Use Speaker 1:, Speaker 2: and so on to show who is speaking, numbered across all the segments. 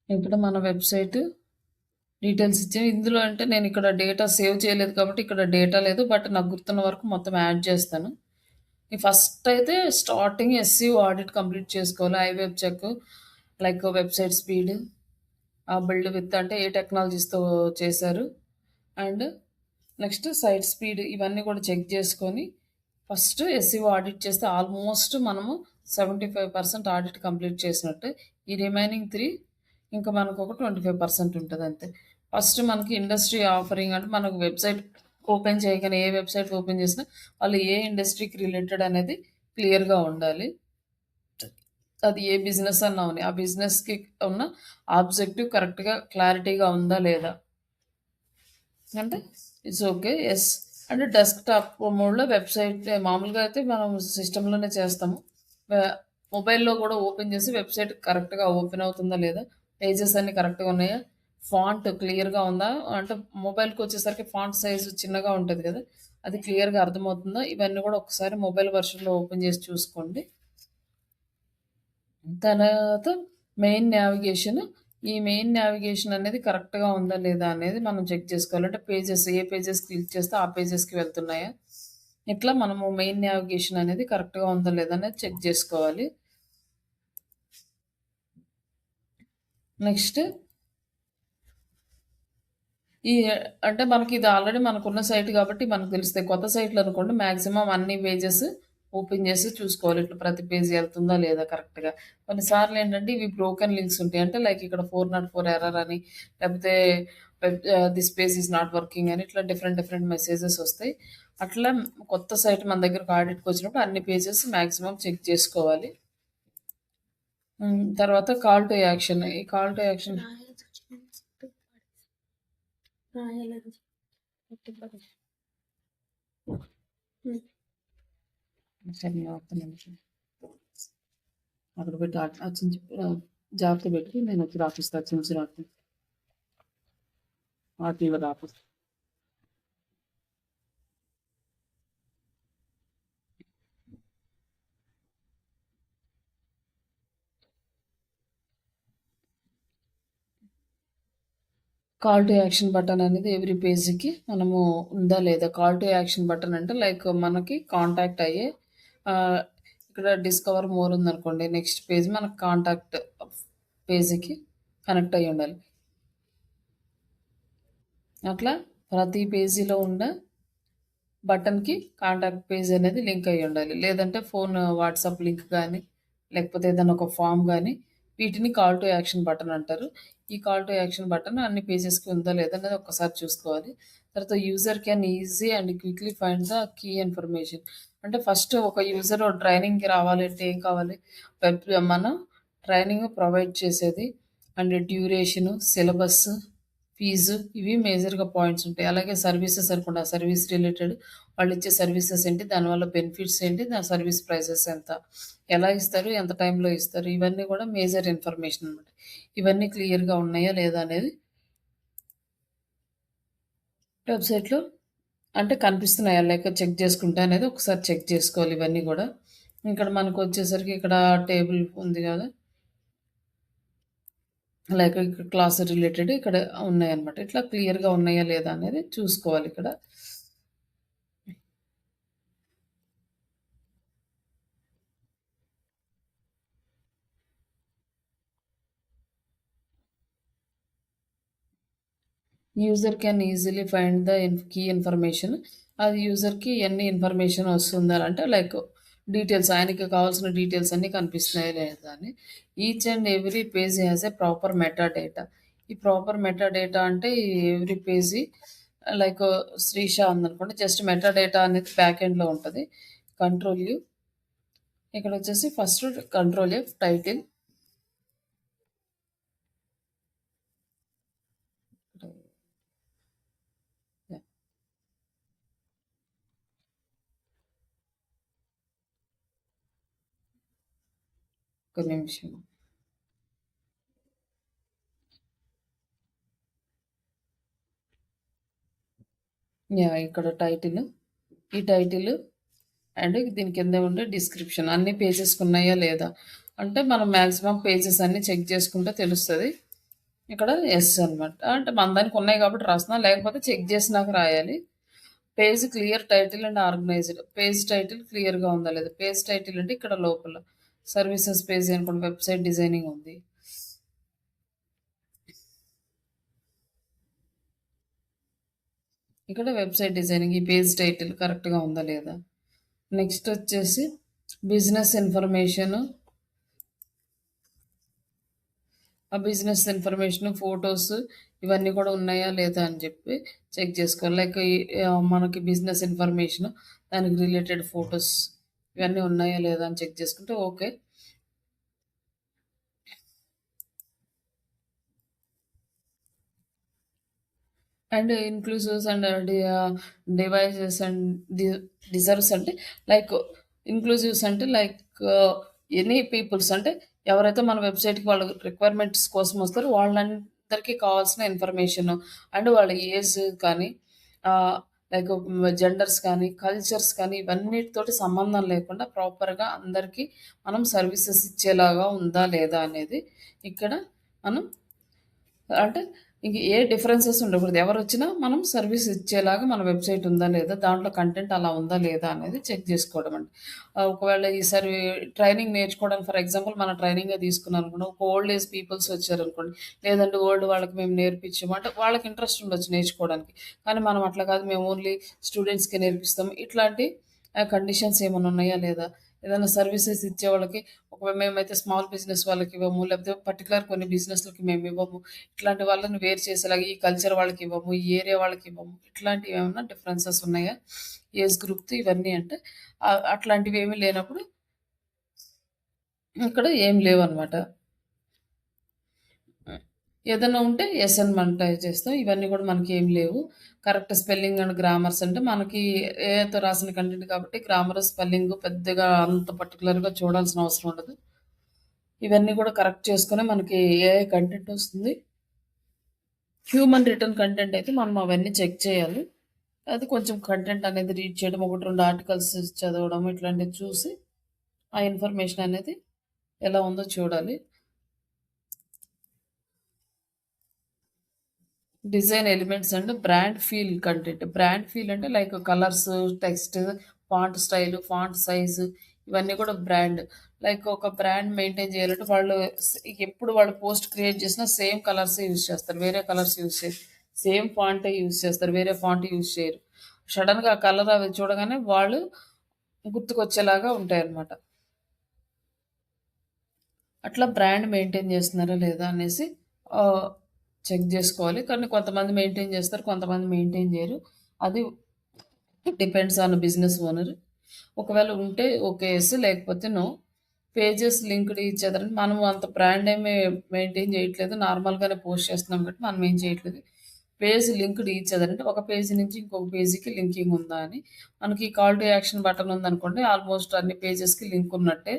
Speaker 1: ఇప్పుడు మన website details ఇచ్చాను. ఇందులో అంటే నేను ఇక్కడ డేటా సేవ్ చేయలేదు కాబట్టి ఇక్కడ డేటా లేదు. బట్ నాకు గుర్తున్న వరకు మొత్తం యాడ్ చేస్తాను. ఈ ఫస్ట్ అయితే స్టార్టింగ్ ఎస్సీఓ ఆడిట్ కంప్లీట్ చేసుకోవాలి. ఐవెబ్ check, like website speed, build with అంటే ఏ టెక్నాలజీస్తో చేశారు, అండ్ నెక్స్ట్ సైట్ స్పీడ్, ఇవన్నీ కూడా చెక్ చేసుకొని ఫస్ట్ ఎస్సీఓ ఆడిట్ చేస్తే ఆల్మోస్ట్ మనము 75% ఆడిట్ కంప్లీట్ చేసినట్టు. ఈ రిమైనింగ్ 3 ఇంకా మనకు ఒక 25% ఉంటుంది అంతే. ఫస్ట్ మనకి ఇండస్ట్రీ ఆఫరింగ్ అంటే మనకు వెబ్సైట్ ఓపెన్ చేయగానే ఏ వెబ్సైట్ ఓపెన్ చేసినా వాళ్ళు ఏ ఇండస్ట్రీకి రిలేటెడ్ అనేది క్లియర్గా ఉండాలి. అది ఏ బిజినెస్ అన్నా ఉంది, ఆ బిజినెస్కి ఉన్న ఆబ్జెక్టివ్ కరెక్ట్గా క్లారిటీగా ఉందా లేదా అంటే ఇట్స్ ఓకే ఎస్. అంటే డెస్క్టాప్ మోడ్లో వెబ్సైట్ మామూలుగా అయితే మనం సిస్టంలోనే చేస్తాము. మొబైల్లో కూడా ఓపెన్ చేసి వెబ్సైట్ కరెక్ట్గా ఓపెన్ అవుతుందా లేదా, పేజెస్ అన్నీ కరెక్ట్గా ఉన్నాయా, ఫాంట్ క్లియర్గా ఉందా, అంటే మొబైల్కి వచ్చేసరికి ఫాంట్ సైజు చిన్నగా ఉంటుంది కదా, అది క్లియర్గా అర్థమవుతుందా, ఇవన్నీ కూడా ఒకసారి మొబైల్ వర్షన్లో ఓపెన్ చేసి చూసుకోండి. తర్వాత మెయిన్ నావిగేషన్, ఈ మెయిన్ నావిగేషన్ అనేది కరెక్ట్గా ఉందా లేదా అనేది మనం చెక్ చేసుకోవాలి. అంటే పేజెస్ ఏ పేజెస్ క్లిక్ చేస్తే ఆ పేజెస్కి వెళ్తున్నాయా, ఇట్లా మనము మెయిన్ నావిగేషన్ అనేది కరెక్ట్గా ఉందా లేదా అనేది చెక్ చేసుకోవాలి. నెక్స్ట్ ఈ అంటే మనకి ఇది ఆల్రెడీ మనకున్న సైట్ కాబట్టి మనకు తెలుస్తాయి. కొత్త సైట్లు అనుకోండి మ్యాక్సిమం అన్ని పేజెస్ ఓపెన్ చేసి చూసుకోవాలి. ఇట్లా ప్రతి పేజీ వెళ్తుందా లేదా కరెక్ట్‌గా. కొన్నిసార్లు ఏంటంటే ఇవి బ్రోకెన్ లింక్స్ ఉంటాయి. అంటే లైక్ ఇక్కడ 404 ఎర్రర్ అని, లేకపోతే this page is not working అని, ఇట్లా డిఫరెంట్ డిఫరెంట్ మెసేజెస్ వస్తాయి. అట్లా కొత్త సైట్ మన దగ్గరకు ఆడిట్‌కి వచ్చినప్పుడు అన్ని పేజెస్ మ్యాక్సిమం చెక్ చేసుకోవాలి. తర్వాత కాల్ టు యాక్షన్. ఈ కాల్ టు యాక్షన్ సరే ఒక్క నిమిషం అక్కడ పెట్టి అచ్చించి జాగ్రత్త పెట్టి నేను వచ్చి రాపిస్తా. అచ్చించి రాపి ఆర్టీవీ రాపిస్తా. కాల్ టు యాక్షన్ బటన్ అనేది ఎవ్రీ పేజీకి మనము ఉందా లేదా. కాల్ టు యాక్షన్ బటన్ అంటే లైక్ మనకి కాంటాక్ట్ అయ్యే ఇక్కడ డిస్కవర్ మోర్ ఉందనుకోండి, నెక్స్ట్ పేజ్ మనకు కాంటాక్ట్ పేజీకి కనెక్ట్ అయ్యి ఉండాలి. అట్లా ప్రతి పేజీలో ఉన్న బటన్కి కాంటాక్ట్ పేజ్ అనేది లింక్ అయ్యి ఉండాలి. లేదంటే ఫోన్ వాట్సాప్ లింక్ కానీ, లేకపోతే ఏదైనా ఒక ఫామ్ కానీ, వీటిని కాల్ టు యాక్షన్ బటన్ అంటారు. ఈ కాల్ టు యాక్షన్ బటన్ అన్ని పేజెస్కి ఉందా లేదా అనేది ఒక్కసారి చూసుకోవాలి. తర్వాత user can easy and quickly find the key information. అంటే ఫస్ట్ ఒక యూజర్ ట్రైనింగ్కి రావాలి అంటే ఏం కావాలి, వెబ్ మనం ట్రైనింగ్ ప్రొవైడ్ చేసేది అండ్ డ్యూరేషను, సిలబస్, ఫీజు, ఇవి మేజర్‌గా పాయింట్స్ ఉంటాయి. అలాగే సర్వీసెస్ అనుకోండి, ఆ సర్వీస్ రిలేటెడ్ వాళ్ళు ఇచ్చే సర్వీసెస్ ఏంటి, దానివల్ల బెనిఫిట్స్ ఏంటి, దాని సర్వీస్ ప్రైసెస్ ఎంత, ఎలా ఇస్తారు, ఎంత టైంలో ఇస్తారు, ఇవన్నీ కూడా మేజర్ ఇన్ఫర్మేషన్ అనమాట. ఇవన్నీ క్లియర్‌గా ఉన్నాయా లేదా అనేది వెబ్‌సైట్‌లో అంటే కనిపిస్తున్నాయా లేక చెక్ చేసుకుంటా అనేది ఒకసారి చెక్ చేసుకోవాలి ఇవన్నీ కూడా. ఇక్కడ మనకు వచ్చేసరికి ఇక్కడ టేబుల్ ఉంది కదా, లైక్ ఇక్కడ క్లాస్ రిలేటెడ్ ఇక్కడ ఉన్నాయన్నమాట. ఇట్లా క్లియర్‌గా ఉన్నాయా లేదా అనేది చూసుకోవాలి ఇక్కడ. User can easily find the key information. అది యూజర్కి ఎన్ని ఇన్ఫర్మేషన్ వస్తుందని అంటే లైక్ డీటెయిల్స్, ఆయనకి కావాల్సిన డీటెయిల్స్ అన్నీ కనిపిస్తున్నాయి లేదా అని. Each and every page has a proper meta data. ఈ ప్రాపర్ మెటా డేటా అంటే ఎవ్రీ పేజీ లైక్ శ్రీషా ఉందనుకోండి, జస్ట్ మెటా డేటా అనేది బ్యాక్ ఎండ్లో ఉంటుంది. కంట్రోల్ యూ, ఇక్కడ వచ్చేసి ఫస్ట్ కంట్రోల్ ఎఫ్ టైటిల్, ఒక నిమిషం. ఇక్కడ టైటిల్, ఈ టైటిల్ అండ్ దీని కింద ఉండే డిస్క్రిప్షన్ అన్ని పేజెస్కి ఉన్నాయా లేదా అంటే మనం మ్యాక్సిమం పేజెస్ అన్నీ చెక్ చేసుకుంటే తెలుస్తుంది. ఇక్కడ ఎస్ అనమాట, అంటే మన దానికి ఉన్నాయి కాబట్టి రాస్తున్నా, లేకపోతే చెక్ చేసినాక రాయాలి. Page clear title and organised, page title క్లియర్గా ఉందా లేదా. పేజ్ టైటిల్ అంటే ఇక్కడ లోపల సర్వీసెస్ పేజ్ అనుకోండి, వెబ్సైట్ డిజైనింగ్ ఉంది. ఇక్కడ వెబ్సైట్ డిజైనింగ్, ఈ పేజ్ టైటిల్ కరెక్ట్గా ఉందా లేదా. నెక్స్ట్ వచ్చేసి బిజినెస్ ఇన్ఫర్మేషన్, ఆ బిజినెస్ ఇన్ఫర్మేషన్ ఫొటోస్ ఇవన్నీ కూడా ఉన్నాయా లేదా అని చెప్పి చెక్ చేసుకోవాలి. లైక్ మనకి బిజినెస్ ఇన్ఫర్మేషన్, దానికి రిలేటెడ్ ఫొటోస్ ఇవన్నీ ఉన్నాయా లేదా అని చెక్ చేసుకుంటే okay. And inclusives and devices and deserves అంటే లైక్ ఇన్క్లూసివ్స్ అంటే లైక్ ఎనీ పీపుల్స్ అంటే ఎవరైతే మన వెబ్సైట్కి వాళ్ళ రిక్వైర్మెంట్స్ కోసం వస్తారో వాళ్ళందరికీ కావాల్సిన ఇన్ఫర్మేషన్ అండ్ వాళ్ళ ఏజ్ కానీ లైక్ జెండర్స్ కానీ కల్చర్స్ కానీ ఇవన్నిటితోటి సంబంధం లేకుండా ప్రాపర్గా అందరికీ మనం సర్వీసెస్ ఇచ్చేలాగా ఉందా లేదా అనేది ఇక్కడ మనం అంటే ఇంక ఏ డిఫరెన్సెస్ ఉండకూడదు. ఎవరొచ్చినా మనం సర్వీస్ ఇచ్చేలాగా మన వెబ్‌సైట్ ఉందా లేదా, దాంట్లో కంటెంట్ అలా ఉందా లేదా అనేది చెక్ జేసుకోవడం అండి. ఒకవేళ ఈసారి ట్రైనింగ్ నేర్చుకోవడానికి ఫర్ ఎగ్జాంపుల్ మన ట్రైనింగే తీసుకున్నామనుకోండి, ఒక ఓల్డ్ ఏజ్ పీపుల్స్ వచ్చారనుకోండి, లేదంటే ఓల్డ్ వాళ్ళకి మేము నేర్పించాము అంటే వాళ్ళకి ఇంట్రెస్ట్ ఉండొచ్చు నేర్చుకోవడానికి. కానీ మనం అట్లా కాదు, మేము ఓన్లీ స్టూడెంట్స్‌కే నేర్పిస్తాం. ఇట్లాంటి కండిషన్స్ ఏమన్నా ఉన్నాయా లేదా? ఏదైనా సర్వీసెస్ ఇచ్చేవాళ్ళకి ఒకవేళ మేమైతే స్మాల్ బిజినెస్ వాళ్ళకివ్వము, లేకపోతే పర్టిక్యులర్ కొన్ని బిజినెస్‌లకి మేమివ్వము. ఇట్లాంటి వాళ్ళని వేరు చేసేలాగా ఈ కల్చర్ వాళ్ళకివ్వము, ఈ ఏరియా వాళ్ళకివ్వము. ఇట్లాంటివేమన్నా డిఫరెన్సెస్ ఉన్నాయా? ఏజ్ గ్రూప్‌తో ఇవన్నీ అంటే అట్లాంటివేమీ లేనప్పుడు ఇక్కడ ఏం లేవనమాట. ఏదన్నా ఉంటే యెస్ అని మనం టైప్ చేస్తాం. ఇవన్నీ కూడా మనకి ఏం లేవు. కరెక్ట్ స్పెల్లింగ్ అండ్ గ్రామర్స్ అంటే మనకి ఏఐతో రాసిన కంటెంట్ కాబట్టి గ్రామర్, స్పెల్లింగ్ పెద్దగా అంత పర్టిక్యులర్‌గా చూడాల్సిన అవసరం ఉండదు. ఇవన్నీ కూడా కరెక్ట్ చేసుకొని మనకి ఏఐ కంటెంట్ వస్తుంది. హ్యూమన్ రిటర్న్ కంటెంట్ అయితే మనం అవన్నీ చెక్ చేయాలి. అది కొంచెం కంటెంట్ అనేది రీడ్ చేయడం, 1, 2 ఆర్టికల్స్ చదవడం ఇట్లాంటివి చూసి ఆ ఇన్ఫర్మేషన్ అనేది ఎలా ఉందో చూడాలి. Design elements and brand feel content. Brand feel అంటే like colours, text, font style, font size ఇవన్నీ కూడా బ్రాండ్. లైక్ ఒక బ్రాండ్ మెయింటైన్ చేయాలంటే వాళ్ళు ఎప్పుడు వాళ్ళు పోస్ట్ క్రియేట్ చేసినా సేమ్ కలర్స్ యూజ్ చేస్తారు. వేరే కలర్స్ యూజ్ చేయరు. సేమ్ ఫాంటే యూజ్ చేస్తారు. వేరే ఫాంట్ యూజ్ చేయరు. సడన్‌గా ఆ కలర్ అవి చూడగానే వాళ్ళు గుర్తుకొచ్చేలాగా ఉంటాయన్నమాట. అట్లా బ్రాండ్ మెయింటైన్ చేస్తున్నారా లేదా అనేసి ఆహ్, చెక్ జేసుకోవాలి. కానీ కొంతమంది మెయింటైన్ చేస్తారు. కొంతమంది మెయింటైన్ జేయరు. అది డిపెండ్స్ ఆన్ బిజినెస్ ఓనర్. ఒకవేళ ఉంటే ఓకే యెస్, లేకపోతే no. Pages linked each other అంటే మనం అంత బ్రాండ్ ఏమి మెయింటైన్ చేయట్లేదు. నార్మల్‌గానే పోస్ట్ చేస్తున్నాం కాబట్టి మనం ఏం చేయట్లేదు. పేజ్ లింక్డ్ ఈచ్ అదర్ అంటే ఒక పేజీ నుంచి ఇంకొక పేజీకి లింకింగ్ ఉందా అని. మనకి కాల్ టు యాక్షన్ బటన్ ఉందనుకోండి, ఆల్మోస్ట్ అన్ని పేజెస్‌కి లింక్ ఉన్నట్టే.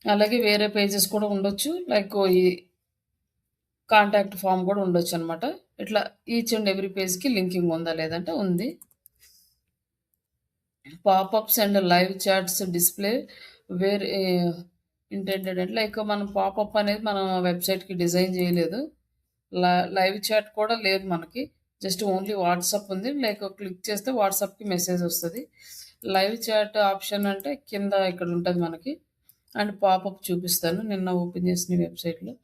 Speaker 1: అలాగే వేరే పేజెస్ కూడా ఉండొచ్చు. లైక్ ఈ కాంటాక్ట్ ఫార్మ్ కూడా ఉండొచ్చనమాట. ఇట్లా ఈచ్ అండ్ ఎవ్రీ పేజ్‌కి లింకింగ్ ఉందా లేదంటే ఉంది. Popups and live chats display where intended అంటే లైక్ మనం పాపప్ అనేది మన వెబ్‌సైట్‌కి డిజైన్ చేయలేదు. లైవ్ చాట్ కూడా లేదు మనకి. జస్ట్ ఓన్లీ వాట్సాప్ ఉంది. లైక్ క్లిక్ చేస్తే వాట్సాప్‌కి మెసేజ్ వస్తది. లైవ్ చాట్ ఆప్షన్ అంటే కింద ఇక్కడ ఉంటది మనకి. అండ్ పాపప్ చూపిస్తాను. నిన్న ఓపెన్ చేసిన వెబ్‌సైట్‌లో.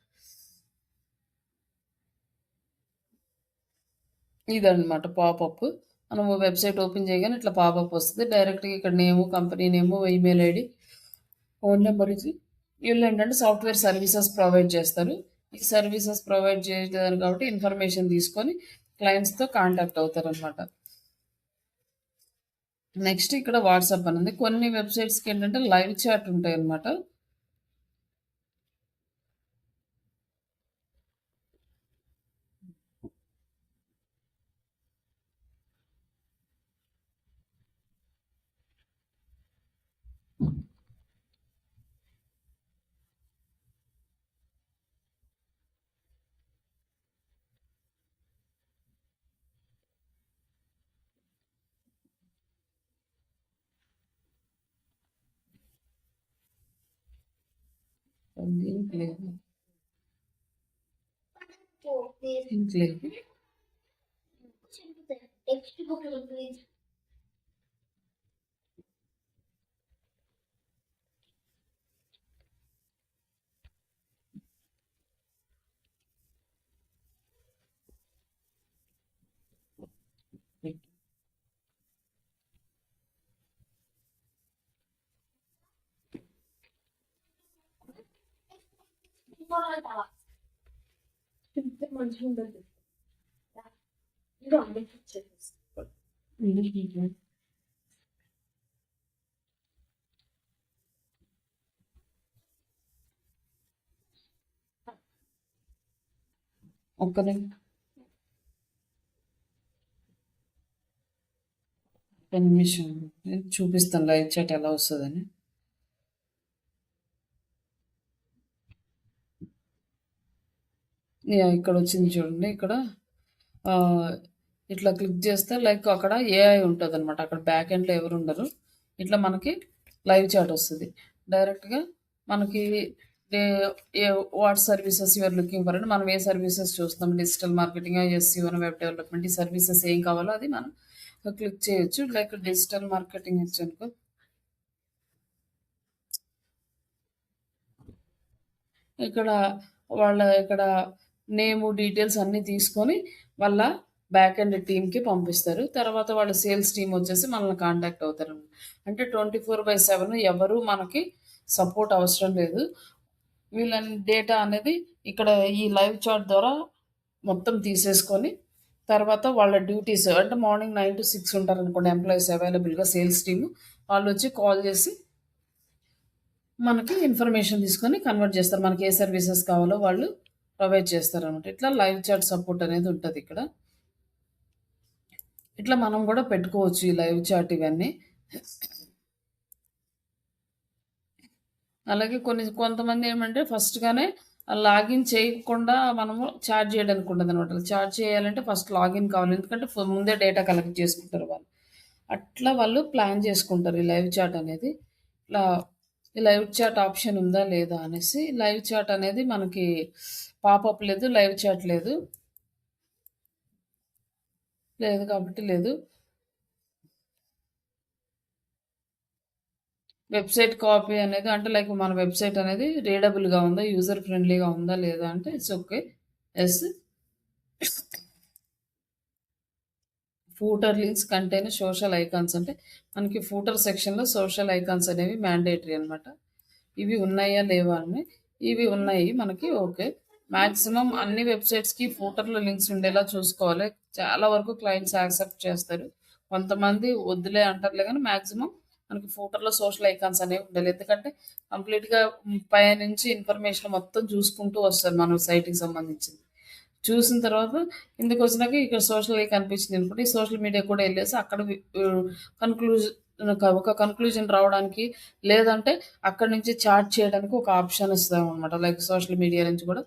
Speaker 1: ఇదనమాట పాపప్. మనము వెబ్‌సైట్ ఓపెన్ చేయగానే ఇట్లా పాపప్ వస్తది. డైరెక్ట్‌గా ఇక్కడ name, company name, email ID, phone number ఇచ్చి ఈళ్ళేంటంటే సాఫ్ట్‌వేర్ సర్వీసెస్ ప్రొవైడ్ చేస్తారు. ఈ సర్వీసెస్ ప్రొవైడ్ చేశారు కాబట్టి ఇన్ఫర్మేషన్ తీసుకొని క్లయింట్స్‌తో కాంటాక్ట్ అవుతారనమాట. నెక్స్ట్ ఇక్కడ వాట్సాప్ అని ఉంది. కొన్ని వెబ్‌సైట్స్‌కి ఏంటంటే లైవ్ చాట్ ఉంటాయన్నమాట. లింక్ లేదు. లింక్ లేదు.
Speaker 2: మంచిగా ఉండదు. ఇంకా అందరికి ఇచ్చేసి
Speaker 1: ఒక్క నిమిషం నేను చూపిస్తాను లైవ్ చాట్ ఎలా వస్తుందని. ఇక్కడ వచ్చింది చూడండి. ఇక్కడ ఇట్లా క్లిక్ చేస్తే లైక్ అక్కడ ఏఐ ఉంటుంది అనమాట. అక్కడ బ్యాక్ ఎండ్లో ఎవరు ఉండరు. ఇట్లా మనకి లైవ్ చాట్ వస్తుంది డైరెక్ట్గా. మనకి what services you're looking for అని మనం ఏ సర్వీసెస్ చూస్తాం, digital marketing, SEO, web development, ఈ సర్వీసెస్ ఏం కావాలో అది మనం క్లిక్ చేయొచ్చు. లైక్ డిజిటల్ మార్కెటింగ్ ఇచ్చనుకో, ఇక్కడ నేము డీటెయిల్స్ అన్నీ తీసుకొని వాళ్ళ బ్యాక్ ఎండ్ టీమ్కి పంపిస్తారు. తర్వాత వాళ్ళ సేల్స్ టీమ్ వచ్చేసి మనల్ని కాంటాక్ట్ అవుతారు. అంటే 24/7 ఎవరు మనకి సపోర్ట్ అవసరం లేదు. వీళ్ళ డేటా అనేది ఇక్కడ ఈ లైవ్ చాట్ ద్వారా మొత్తం తీసేసుకొని తర్వాత వాళ్ళ డ్యూటీస్ అంటే మార్నింగ్ 9 to 6 ఉంటారు అనుకోండి ఎంప్లాయీస్ అవైలబుల్గా సేల్స్ టీమ్. వాళ్ళు వచ్చి కాల్ చేసి మనకి ఇన్ఫర్మేషన్ తీసుకొని కన్వర్ట్ చేస్తారు. మనకి ఏ సర్వీసెస్ కావాలో వాళ్ళు ప్రొవైడ్ చేస్తారు అనమాట. ఇట్లా లైవ్ చాట్ సపోర్ట్ అనేది ఉంటుంది ఇక్కడ. ఇట్లా మనం కూడా పెట్టుకోవచ్చు ఈ లైవ్ చాట్ ఇవన్నీ. అలాగే కొంతమంది ఏమంటే ఫస్ట్గానే లాగిన్ చేయకుండా మనము చాట్ చేయడానికి ఉండదు అనమాట. చాట్ చేయాలంటే ఫస్ట్ లాగిన్ కావాలి, ఎందుకంటే ముందే డేటా కలెక్ట్ చేసుకుంటారు వాళ్ళు. అట్లా వాళ్ళు ప్లాన్ చేసుకుంటారు ఈ లైవ్ చాట్ అనేది. ఇట్లా ఈ లైవ్ చాట్ ఆప్షన్ ఉందా లేదా అనేసి. లైవ్ చాట్ అనేది మనకి పాపప్ లేదు, లైవ్ చాట్ లేదు కాబట్టి లేదు. వెబ్సైట్ కాపీ అనేది అంటే లైక్ మన వెబ్సైట్ అనేది రీడబుల్గా ఉందా, యూజర్ ఫ్రెండ్లీగా ఉందా లేదా అంటే it's okay. Yes. Footer links contain social icons అంటే మనకి ఫూటర్ సెక్షన్లో సోషల్ ఐకాన్స్ అనేవి మ్యాండేటరీ అనమాట. ఇవి ఉన్నాయా లేవా అని. ఇవి ఉన్నాయి మనకి ఓకే. మ్యాక్సిమం అన్ని వెబ్సైట్స్కి ఫూటర్లో లింక్స్ ఉండేలా చూసుకోవాలి. చాలా వరకు క్లయింట్స్ యాక్సెప్ట్ చేస్తారు, కొంతమంది వద్దులే అంటారులే, కానీ మ్యాక్సిమం మనకి ఫూటర్లో సోషల్ ఐకాన్స్ అనేవి ఉండాలి. ఎందుకంటే కంప్లీట్గా పై నుంచి ఇన్ఫర్మేషన్ మొత్తం చూసుకుంటూ వస్తారు మన సైట్కి సంబంధించింది. చూసిన తర్వాత ఇందుకు వచ్చినాక ఇక్కడ సోషల్ కనిపించింది అనుకోండి, సోషల్ మీడియా కూడా వెళ్ళేసి అక్కడ ఒక కన్క్లూజన్ రావడానికి, లేదంటే అక్కడ నుంచి చాట్ చేయడానికి ఒక ఆప్షన్ ఇస్తాం అనమాట. లైక్ సోషల్ మీడియా నుంచి కూడా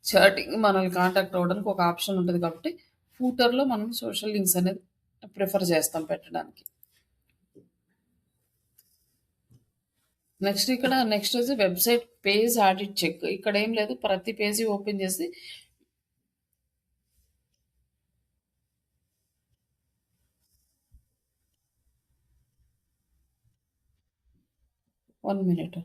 Speaker 1: చాటింగ్ మనల్ని కాంటాక్ట్ అవ్వడానికి ఒక ఆప్షన్ ఉంటుంది. కాబట్టి ఫూటర్లో మనం సోషల్ లింక్స్ అనేది ప్రిఫర్ చేస్తాం పెట్టడానికి. నెక్స్ట్ వచ్చి వెబ్సైట్ పేజ్ ఆడిట్ చెక్. ఇక్కడ ఏం లేదు, ప్రతి పేజీ ఓపెన్ చేసి 1 minute.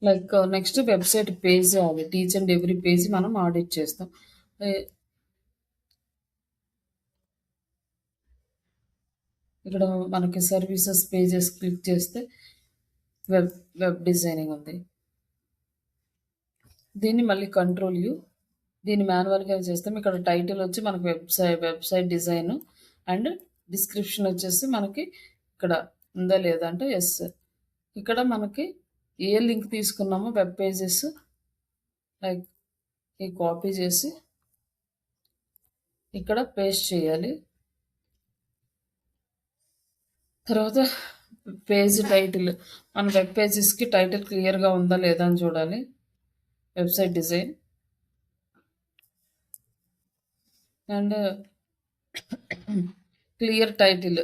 Speaker 1: Like next website page, అది టీచ్ అండ్ ఎవ్రీ పేజ్ మనం ఆడిట్ చేస్తాం. ఇక్కడ మనకి సర్వీసెస్ పేజెస్ క్లిక్ చేస్తే వెబ్ డిజైనింగ్ ఉంది. దీన్ని మళ్ళీ కంట్రోల్ యూ, దీన్ని మాన్యువల్గా చేస్తాం. ఇక్కడ టైటిల్ వచ్చి మనకు వెబ్సైట్ డిజైన్ అండ్ డిస్క్రిప్షన్ వచ్చేసి మనకి ఇక్కడ ఉందా లేదా అంటే ఎస్. ఇక్కడ మనకి ఏ లింక్ తీసుకున్నామో వెబ్ పేజెస్ లైక్ ఈ కాపీ చేసి ఇక్కడ పేస్ట్ చేయాలి. తర్వాత పేజ్ టైటిల్, మన వెబ్ పేజెస్కి టైటిల్ క్లియర్గా ఉందా లేదా అని చూడాలి. Website design and clear title,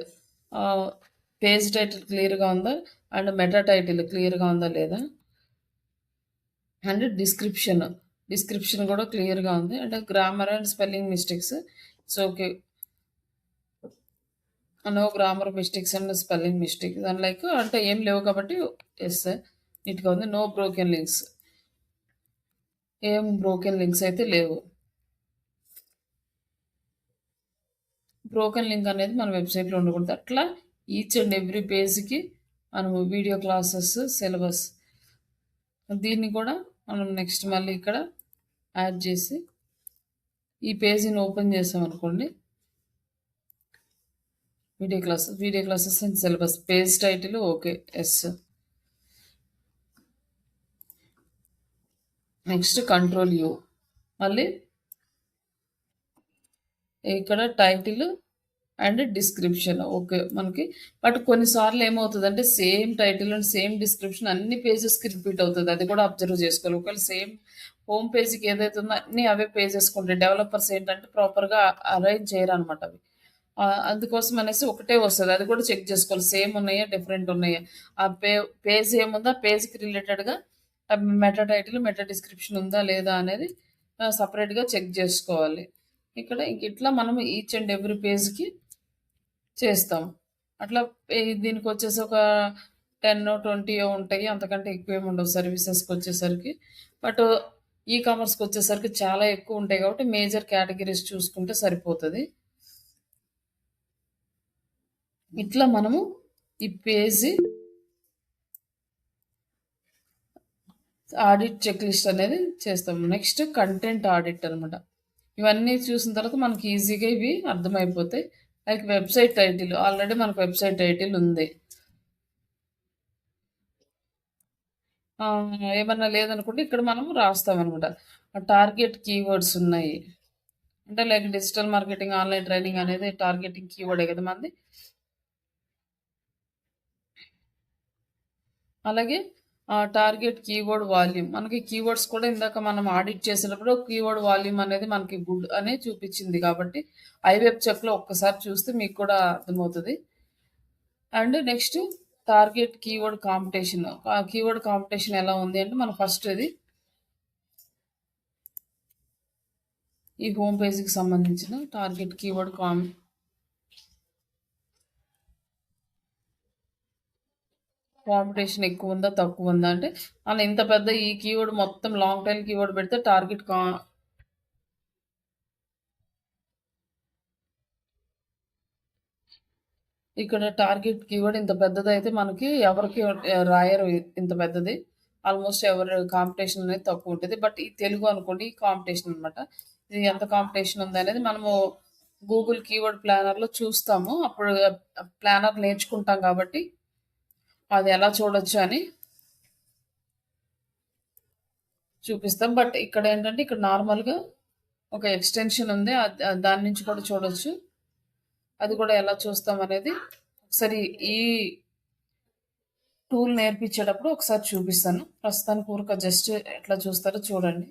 Speaker 1: page title క్లియర్గా ఉందా అండ్ మెటా టైటిల్ క్లియర్గా ఉందా లేదా, అండ్ డిస్క్రిప్షన్ కూడా క్లియర్గా ఉంది. And grammar and spelling mistakes it's okay, no grammar mistakes and spelling mistake దాని లైక్ అంటే ఏం లేవు కాబట్టి ఎస్ నీట్గా ఉంది. నో బ్రోకెన్ లింక్స్, ఏం బ్రోకెన్ లింక్స్ అయితే లేవు. బ్రోకెన్ లింక్ అనేది మన వెబ్సైట్లో ఉండకూడదు. అట్లా ఈచ్ అండ్ ఎవ్రీ పేజ్కి మనం వీడియో క్లాసెస్ సిలబస్ దీన్ని కూడా మనం నెక్స్ట్ మళ్ళీ ఇక్కడ యాడ్ చేసి ఈ పేజీని ఓపెన్ చేసాం అనుకోండి. Video classes and syllabus page title okay yes. Next control U, మళ్ళీ ఇక్కడ టైటిల్ అండ్ డిస్క్రిప్షన్ ఓకే మనకి. బట్ కొన్నిసార్లు ఏమవుతుందంటే same title and same description అన్ని పేజెస్కి రిపీట్ అవుతుంది. అది కూడా అబ్జర్వ్ చేసుకోవాలి. ఒకవేళ సేమ్ హోమ్ పేజ్కి ఏదైతే ఉందో అన్నీ అవే పేజెస్కి ఉంటాయి. డెవలపర్స్ ఏంటంటే ప్రాపర్గా అరేంజ్ చేయరు అనమాట అవి. అందుకోసం అనేసి ఒకటే వస్తుంది. అది కూడా చెక్ చేసుకోవాలి సేమ్ ఉన్నాయా డిఫరెంట్ ఉన్నాయా. ఆ పేజ్ ఏముందో ఆ పేజ్కి రిలేటెడ్గా మెటా టైటిల్ మెటా డిస్క్రిప్షన్ ఉందా లేదా అనేది సపరేట్గా చెక్ చేసుకోవాలి. ఇక్కడ ఇట్లా మనం ఈచ్ అండ్ ఎవ్రీ పేజ్కి చేస్తాం. అట్లా దీనికి వచ్చేసి ఒక 10-20 ఉంటాయి, అంతకంటే ఎక్కువ ఏమి ఉండవు సర్వీసెస్కి వచ్చేసరికి. బట్ ఈ కామర్స్కి వచ్చేసరికి చాలా ఎక్కువ ఉంటాయి కాబట్టి మేజర్ కేటగిరీస్ చూసుకుంటే సరిపోతుంది. ఇట్లా మనము ఈ పేజీ ఆడిట్ చెక్ లిస్ట్ అనేది చేస్తాము. నెక్స్ట్ కంటెంట్ ఆడిట్ అనమాట. ఇవన్నీ చూసిన తర్వాత మనకి ఈజీగా ఇవి అర్థమైపోతాయి. లైక్ వెబ్సైట్ టైటిల్, ఆల్రెడీ మనకు వెబ్సైట్ టైటిల్ ఉంది. ఏమన్నా లేదనుకుంటే ఇక్కడ మనం రాస్తామన్నమాట. టార్గెట్ కీవర్డ్స్ ఉన్నాయి అంటే like digital marketing online training అనేది టార్గెటింగ్ కీవర్డే కదా మనది. అలాగే టార్గెట్ కీవర్డ్ వాల్యూమ్, మనకి కీవర్డ్స్ కూడా ఇందాక మనం ఆడిట్ చేసినప్పుడు కీవర్డ్ వాల్యూమ్ అనేది మనకి గుడ్ అనే చూపించింది కాబట్టి ఐవెబ్ చెక్లో ఒక్కసారి చూస్తే మీకు కూడా అర్థమవుతుంది. And next target keyword competition, keyword competition ఎలా ఉంది అంటే మనం ఫస్ట్ ఇది ఈ హోమ్ పేజ్కి సంబంధించిన టార్గెట్ కీవర్డ్ కాంపిటీషన్ ఎక్కువ ఉందా తక్కువ ఉందా అంటే అలా ఇంత పెద్ద ఈ కీవర్డ్ మొత్తం లాంగ్ టైల్ కీవర్డ్ పెడితే టార్గెట్ ఇక్కడ టార్గెట్ కీవర్డ్ ఇంత పెద్దది అయితే మనకి ఎవరికి రాయరు ఇంత పెద్దది. ఆల్మోస్ట్ ఎవరి కాంపిటీషన్ అనేది తక్కువ ఉంటుంది. బట్ ఈ తెలుగు అనుకోండి ఈ కాంపిటీషన్ అనమాట. ఇది ఎంత కాంపిటీషన్ ఉంది అనేది మనము గూగుల్ కీవర్డ్ ప్లానర్లో చూస్తాము. అప్పుడు ప్లానర్ నేర్చుకుంటాం కాబట్టి అది ఎలా చూడొచ్చు అని చూపిస్తాం. బట్ ఇక్కడ ఏంటంటే ఇక్కడ నార్మల్గా ఒక ఎక్స్టెన్షన్ ఉంది, దాని నుంచి కూడా చూడొచ్చు. అది కూడా ఎలా చూస్తాం అనేది ఒకసారి ఈ టూల్ నేర్పించేటప్పుడు ఒకసారి చూపిస్తాను. ప్రస్తుతానికి ఊరిక జస్ట్ ఎట్లా చూస్తారో చూడండి.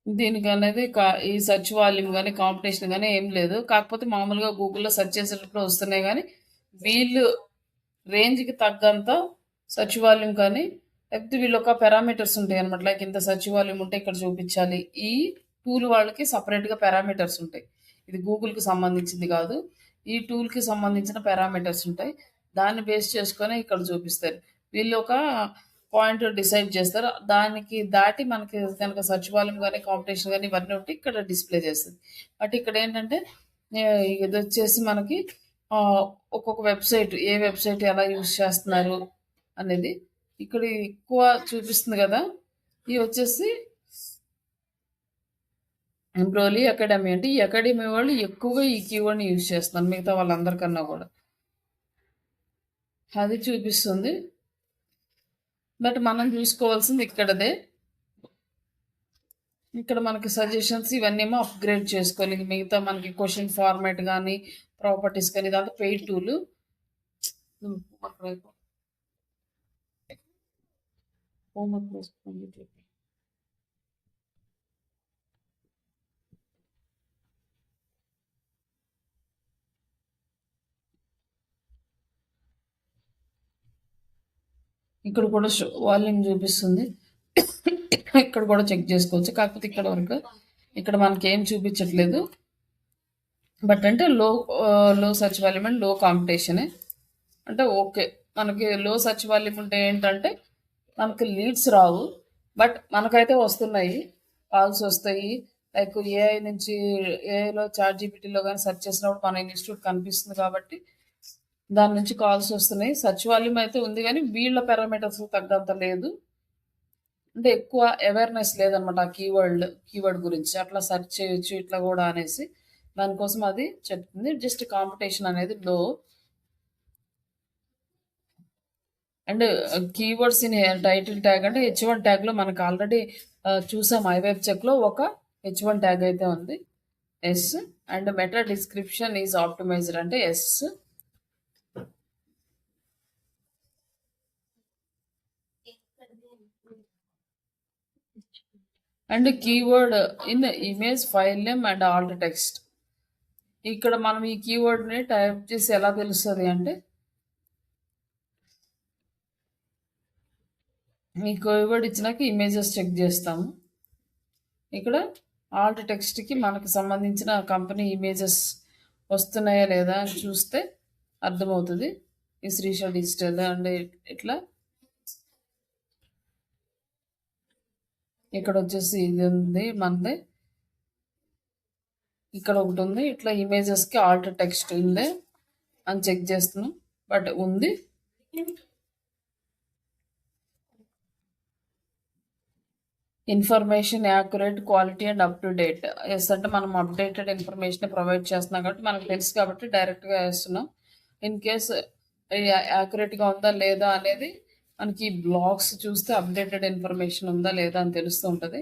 Speaker 1: దీనికి అనేది ఈ సెర్చ్ వాల్యూమ్ కానీ కాంపిటీషన్ కానీ ఏం లేదు. కాకపోతే మామూలుగా గూగుల్లో సెర్చ్ చేసేటప్పుడు వస్తున్నాయి కానీ వీళ్ళు రేంజ్కి తగ్గంత సెర్చ్ వాల్యూమ్ కానీ లేకపోతే వీళ్ళు ఒక పారామీటర్స్ ఉంటాయి అనమాట. లైక్ ఇంత సెర్చ్ వాల్యూమ్ ఉంటే ఇక్కడ చూపించాలి. ఈ టూల్ వాళ్ళకి సపరేట్గా పారామీటర్స్ ఉంటాయి. ఇది గూగుల్కి సంబంధించింది కాదు, ఈ టూల్కి సంబంధించిన పారామీటర్స్ ఉంటాయి. దాన్ని బేస్ చేసుకొని ఇక్కడ చూపిస్తారు. వీళ్ళు ఒక పాయింట్ డిసైడ్ చేస్తారు. దానికి దాటి మనకి కనుక సెర్చ్ వాల్యూమ్ గాని, కాంపిటీషన్ గాని ఇవన్నీ ఉంటే ఇక్కడ డిస్‌ప్లే చేస్తది. బట్ ఇక్కడేంటంటే ఇదొచ్చేసి మనకి ఆహ్, ఒక్కొక్క వెబ్‌సైట్ ఏ వెబ్‌సైట్ ఎలా యూజ్ చేస్తున్నారు అనేది ఇక్కడ ఎక్కువ చూపిస్తుంది గదా! ఇవి వచ్చేసి బ్రోలీ అకాడమీ అంటే ఈ అకాడమీ వాళ్ళు ఎక్కువగా ఈ కీవర్డ్‌ని యూజ్ చేస్తున్నారు మిగతా వాళ్ళందరికన్నా గూడా. అది చూపిస్తుంది. బట్ మనం చూసుకోవాల్సింది ఇక్కడదే. ఇక్కడ మనకి సజెషన్స్ ఇవన్నేమో అప్‌గ్రేడ్ చేసుకోవాలి. మిగతా మనకి క్వెషన్ ఫార్మాట్ గాని, ప్రాపర్టీస్ కానీ ఇదంతా పెయిడ్ టూలు. అక్కడైపో హోంవర్క్ చేసుకోండి. ఇక్కడ కూడా వాల్యూమ్ చూపిస్తుంది. ఇక్కడ కూడా చెక్ చేసుకోవచ్చు. కాకపోతే ఇక్కడ వరకు ఇక్కడ మనకేం చూపించట్లేదు. బట్ అంటే లో సెర్చ్ వాల్యూమ్ అండ్ లో కాంపిటీషనే. అంటే ఓకే. మనకి లో సెర్చ్ వాల్యూమ్ ఉంటే ఏంటంటే మనకి లీడ్స్ రావు. బట్ మనకైతే వస్తున్నాయి. కాల్స్ వస్తాయి. లైక్ ఏఐ నుంచి ఏఐలో చాట్‌జీపీటీలో గాని సెర్చ్ చేసినప్పుడు మన ఇన్‌స్టిట్యూట్ కనిపిస్తుంది కాబట్టి దాని నుంచి కాల్స్ వస్తున్నాయి. సెర్చ్ వాల్యూమ్ అయితే ఉంది గానీ వీళ్ళ పారామీటర్స్ తగ్గంత లేదు. అంటే ఎక్కువ అవేర్‌నెస్ లేదనమాట ఆ కీవర్డ్ గురించి. అట్లా సెర్చ్ చేయొచ్చు ఇట్లా గూడా అనేసి. దానికోసం అది చెప్తుంది. జస్ట్ కాంపిటీషన్ అనేది లో. And keywords in title tag అంటే హెచ్1 ట్యాగ్‌లో మనకు ఆల్రెడీ చూసాం ఐవెబ్ చెక్‌లో ఒక హెచ్1 ట్యాగ్ అయితే ఉంది. Yes. And meta description is optimised అంటే yes. And keyword in image file name and alt text. ఇక్కడ మనం ఈ కీవర్డ్‌ని టైప్ చేసి ఎలా తెలుస్తది అంటే ఈ కీవర్డ్ ఇచ్చినాక ఇమేజెస్ చెక్ చేస్తాము. ఇక్కడ ఆల్ట్ టెక్స్ట్‌కి మనకు సంబంధించిన కంపెనీ ఇమేజెస్ వస్తున్నాయా లేదా అని చూస్తే అర్థమవుతది. ఈ శ్రీష డిజిటల్ అండ్ ఇట్లా ఇక్కడ వచ్చేసి ఇది ఉంది మనది. ఇక్కడ ఒకటి ఉంది. ఇట్లా ఇమేజెస్‌కి ఆల్ట్ టెక్స్ట్ ఉంది అని చెక్ చేస్తున్నాం. బట్ ఉంది. Information accurate quality and up to date. Yes అంటే మనం అప్డేటెడ్ ఇన్ఫర్మేషన్ ప్రొవైడ్ చేస్తున్నాం కాబట్టి మనకు తెలుసు కాబట్టి డైరెక్ట్‌గా వేస్తున్నాం. ఇన్ కేస్ యాక్యురేట్‌గా ఉందా లేదా అనేది మనకి బ్లాగ్స్ చూస్తే అప్డేటెడ్ ఇన్ఫర్మేషన్ ఉందా లేదా అని తెలుస్తూ ఉంటది.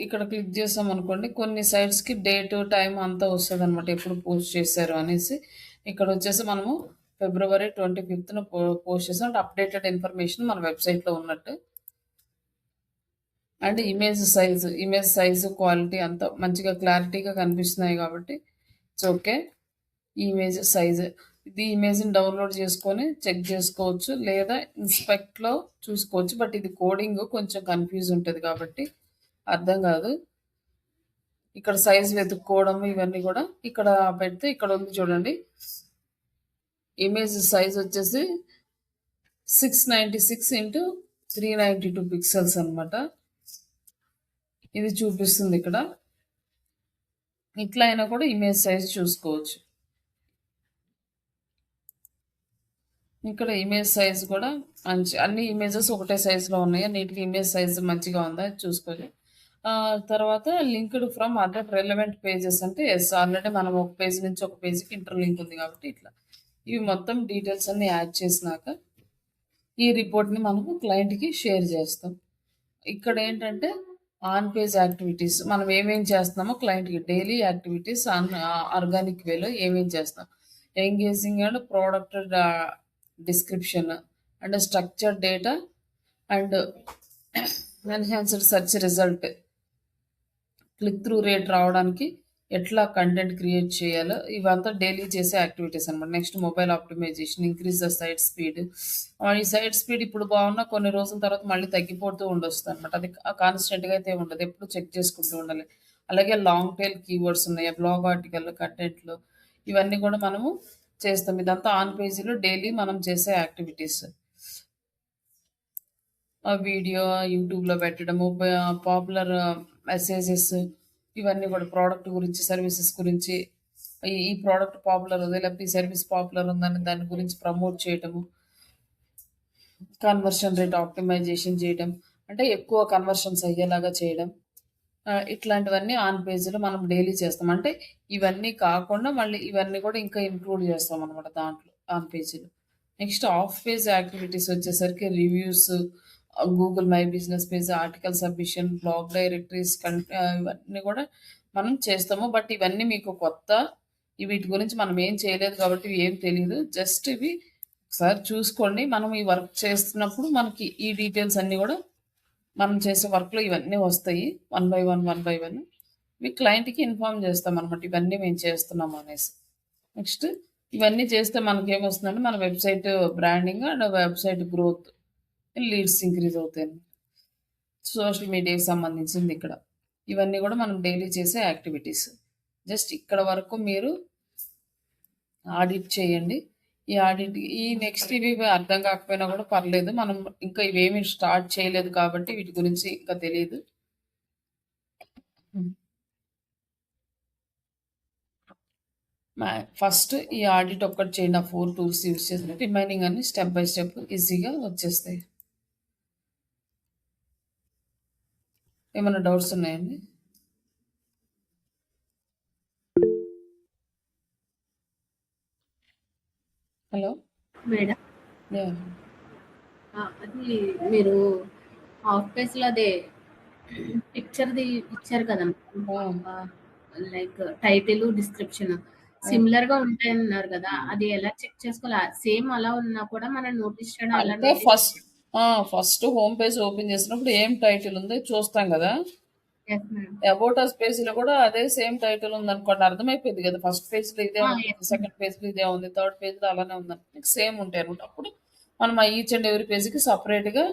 Speaker 1: ఇక్కడ క్లిక్ చేసాం అనుకోండి కొన్ని సైట్స్‌కి డేట్, టైమ్ అంతా వస్తదనమాట. ఎప్పుడు పోస్ట్ చేశారు అనేసి. ఇక్కడ వచ్చేసి మనము ఫిబ్రవరి 25న పోస్ట్ చేసాం. అంటే అప్డేటెడ్ ఇన్ఫర్మేషన్ మన వెబ్‌సైట్‌లో ఉన్నట్టు. అండ్ ఇమేజ్ సైజు, క్వాలిటీ అంతా మంచిగా క్లారిటీగా కనిపిస్తున్నాయి కాబట్టి ఇట్స్ ఓకే. ఇమేజ్ సైజ్ ఇది ఇమేజ్‌ని డౌన్‌లోడ్ చేసుకొని చెక్ చేసుకోవచ్చు. లేదా ఇన్స్పెక్ట్‌లో చూసుకోవచ్చు. బట్ ఇది కోడింగ్ కొంచెం కన్‌ఫ్యూజ్ ఉంటది కాబట్టి అర్థం కాదు. ఇక్కడ సైజ్ వెతుక్కోవడం ఇవన్నీ కూడా ఇక్కడ పెడితే ఇక్కడ ఉంది చూడండి. ఇమేజ్ సైజ్ వచ్చేసి 696 ఇంటూ 392 పిక్సెల్స్ అనమాట. ఇది చూపిస్తుంది ఇక్కడ. ఇట్లా అయినా కూడా ఇమేజ్ సైజ్ చూసుకోవచ్చు. ఇక్కడ ఇమేజ్ సైజ్ కూడా అన్ని ఇమేజెస్ ఒకటే సైజులో ఉన్నాయి. అన్నిటికి ఇమేజ్ సైజ్ మంచిగా ఉందా చూసుకోవాలి. తర్వాత linked from other relevant pages అంటే ఎస్ ఆల్రెడీ మనం ఒక పేజ్ నుంచి ఒక పేజ్కి ఇంటర్లింక్ ఉంది కాబట్టి ఇట్లా ఇవి మొత్తం డీటెయిల్స్ అన్ని యాడ్ చేసినాక ఈ రిపోర్ట్ని మనము క్లయింట్కి షేర్ చేస్తాం. ఇక్కడ ఏంటంటే ఆన్ పేజ్ యాక్టివిటీస్ మనం ఏమేం చేస్తున్నామో క్లయింట్కి డైలీ యాక్టివిటీస్ ఆర్గానిక్ వేలో ఏమేం చేస్తాం, engaging and product description and structure data and enhanced search result, click through rate రావడానికి ఎట్లా కంటెంట్ క్రియేట్ చేయాలో ఇవంతా డైలీ చేసే యాక్టివిటీస్ అనమాట. Next mobile optimisation, increase the site speed. ఈ సైట్ స్పీడ్ ఇప్పుడు బాగున్నా కొన్ని రోజుల తర్వాత మళ్ళీ తగ్గిపోతూ ఉండొస్తుంది అనమాట. అది కాన్స్టెంట్గా అయితే ఉండదు, ఎప్పుడు చెక్ చేసుకుంటూ ఉండాలి. అలాగే లాంగ్ టైల్ కీవర్డ్స్ ఉన్నాయి బ్లాగ్ ఆర్టికల్ కంటెంట్లో, ఇవన్నీ కూడా మనము చేస్తాం. ఇదంతా ఆన్ పేజీలో డైలీ మనం చేసే యాక్టివిటీస్. ఆ వీడియో యూట్యూబ్‌లో పెట్టడము, పాపులర్ మెసేజెస్ ఇవన్నీ కూడా ప్రోడక్ట్ గురించి, సర్వీసెస్ గురించి ఈ ప్రోడక్ట్ పాపులర్ ఉంది, లేకపోతే ఈ సర్వీస్ పాపులర్ ఉందని దాని గురించి ప్రమోట్ చేయటము. కన్వర్షన్ రేట్ ఆప్టిమైజేషన్ చేయడం. అంటే ఎక్కువ కన్వర్షన్స్ అయ్యేలాగా చేయడం. ఇట్లాంటివన్నీ ఆన్ పేజ్‌లో మనం డైలీ చేస్తాం. అంటే ఇవన్నీ కాకుండా మళ్ళీ ఇవన్నీ కూడా ఇంకా ఇంక్లూడ్ చేస్తామనమాట దాంట్లో ఆన్ పేజీలో. నెక్స్ట్ ఆఫ్ పేజ్ యాక్టివిటీస్ వచ్చేసరికి reviews, Google my business page, article submission, blog directories ఇవన్నీ కూడా మనం చేస్తాము. బట్ ఇవన్నీ మీకు కొత్త. వీటి గురించి మనం ఏం చేయలేదు కాబట్టి ఇవి ఏం తెలీదు. జస్ట్ ఇవి ఒకసారి చూసుకోండి. మనం ఈ వర్క్ చేస్తున్నప్పుడు మనకి ఈ డీటెయిల్స్ అన్నీ కూడా మనం చేసే వర్క్‌లో ఇవన్నీ వస్తాయి. One by one, one by one. మీ క్లయింట్‌కి ఇన్ఫార్మ్ చేస్తామనమాట. ఇవన్నీ మేము చేస్తున్నాం అనేసి. నెక్స్ట్ ఇవన్నీ చేస్తే మనకేమొస్తుందంటే మన website branding and website growth, leads increase అవుతాయన్నమాట. సోషల్ మీడియాకి సంబంధించింది ఇక్కడ. ఇవన్నీ కూడా మనం డైలీ చేసే యాక్టివిటీస్. జస్ట్ ఇక్కడ వరకు మీరు ఆడిట్ చేయండి. ఈ నెక్స్ట్ ఇవి అర్థం కాకపోయినా కూడా పర్లేదు. మనం ఇంకా ఇవేమి స్టార్ట్ చేయలేదు కాబట్టి వీటి గురించి ఇంకా తెలీదు. ఫస్ట్ ఈ ఆడిట్ ఒక్కటి చేయండి. ఆ 4 టూల్స్ యూజ్ చేసినట్టు రిమైనింగ్ అన్ని స్టెప్ బై స్టెప్ ఈజీగా వచ్చేస్తాయి. ఏమైనా డౌట్స్ ఉన్నాయండి? హలో.
Speaker 2: Madam
Speaker 1: yeah!
Speaker 2: అది మీరు హాఫ్ పేజ్లో అదే పిక్చర్ది ఇచ్చారు కదా
Speaker 1: ఆ!
Speaker 2: లైక్ టైటిల్ డిస్క్రిప్షన్
Speaker 1: ఆ!
Speaker 2: సిమిలర్ గా ఉంటాయన్నారు కదా, అది ఎలా చెక్ చేసుకోవాలి? సేమ్ అలా ఉన్నా కూడా మనం నోటీస్ చేయడం ఎలా
Speaker 1: అంటే
Speaker 2: notice?
Speaker 1: First home page open చేసినప్పుడు ఏం టైటిల్ ఉందో చూస్తాం కదా!
Speaker 2: Yes madam.
Speaker 1: అబౌట్ అస్ పేజ్‌లో కూడా అదే సేమ్ టైటిల్ ఉందనుకోండి అర్థమైపోద్ది కదా! ఫస్ట్ పేజ్‌లో ఇదే ఉంటుంది.
Speaker 2: Yes madam.
Speaker 1: సెకండ్ పేజ్‌లో ఇదే ఉంది. థర్డ్ పేజ్‌లో అలానే ఉందనుకోండి. సేమ్ ఉంటాయన్నమాట. అప్పుడు మనం ఆ ఈచ్ అండ్ ఎవ్రీ పేజ్‌కి సెపరేట్‌గా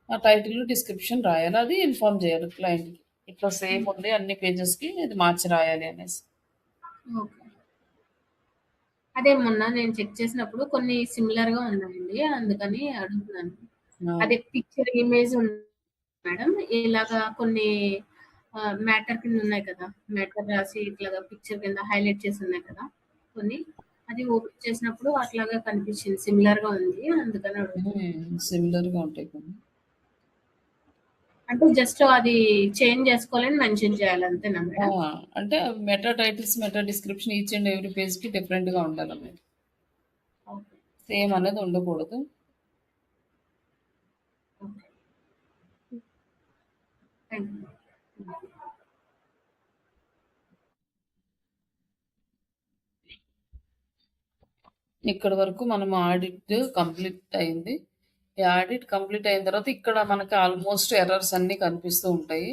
Speaker 1: ఆ టైటిల్, డిస్క్రిప్షన్ రాయాలి. అది ఇన్ఫార్మ్ చేయాలి క్లయింట్‌కి. ఇట్లా సేమ్ ఉంది అన్ని పేజెస్‌కి ఇది మార్చి రాయాలి అనేసి.
Speaker 2: ఓకే. అదే మొన్న నేను చెక్ చేసినప్పుడు కొన్ని సిమిలర్ గా ఉన్నాయండి, అందుకని అడుగుతున్నాను.
Speaker 1: ఆ!
Speaker 2: అదే పిక్చర్ ఇమేజ్ ఉంది మేడం, ఇలాగా కొన్ని మ్యాటర్ కింద ఉన్నాయి కదా, మ్యాటర్ రాసి ఇట్లాగా పిక్చర్ కింద హైలైట్ చేసి ఉన్నాయి కదా కొన్ని, అది ఓపెన్ చేసినప్పుడు అట్లాగా కనిపించింది, సిమిలర్ గా ఉంది, అందుకని అడుగుతున్నాను.
Speaker 1: సిమిలర్‌గా ఉంటాయి కొన్ని.
Speaker 2: అంటే జస్ట్ అది చేంజ్ చేసుకోవాలని మెన్షన్ చేయాలి అంతేనా
Speaker 1: ఆ!
Speaker 2: మేడం?
Speaker 1: అంటే meta titles, meta description each and every పేజ్‌కి డిఫరెంట్‌గా ఉండాలన్నమాట.
Speaker 2: ఓకే.
Speaker 1: సేమ్ అనేది ఉండకూడదు.
Speaker 2: ఓకే. Thank you.
Speaker 1: ఇక్కడి వరకు మనం ఆడిట్ కంప్లీట్ అయింది. ఈ ఆడిట్ కంప్లీట్ అయిన తర్వాత ఇక్కడ మనకి ఆల్మోస్ట్ ఎర్రర్స్ అన్నీ కనిపిస్తూ ఉంటాయి.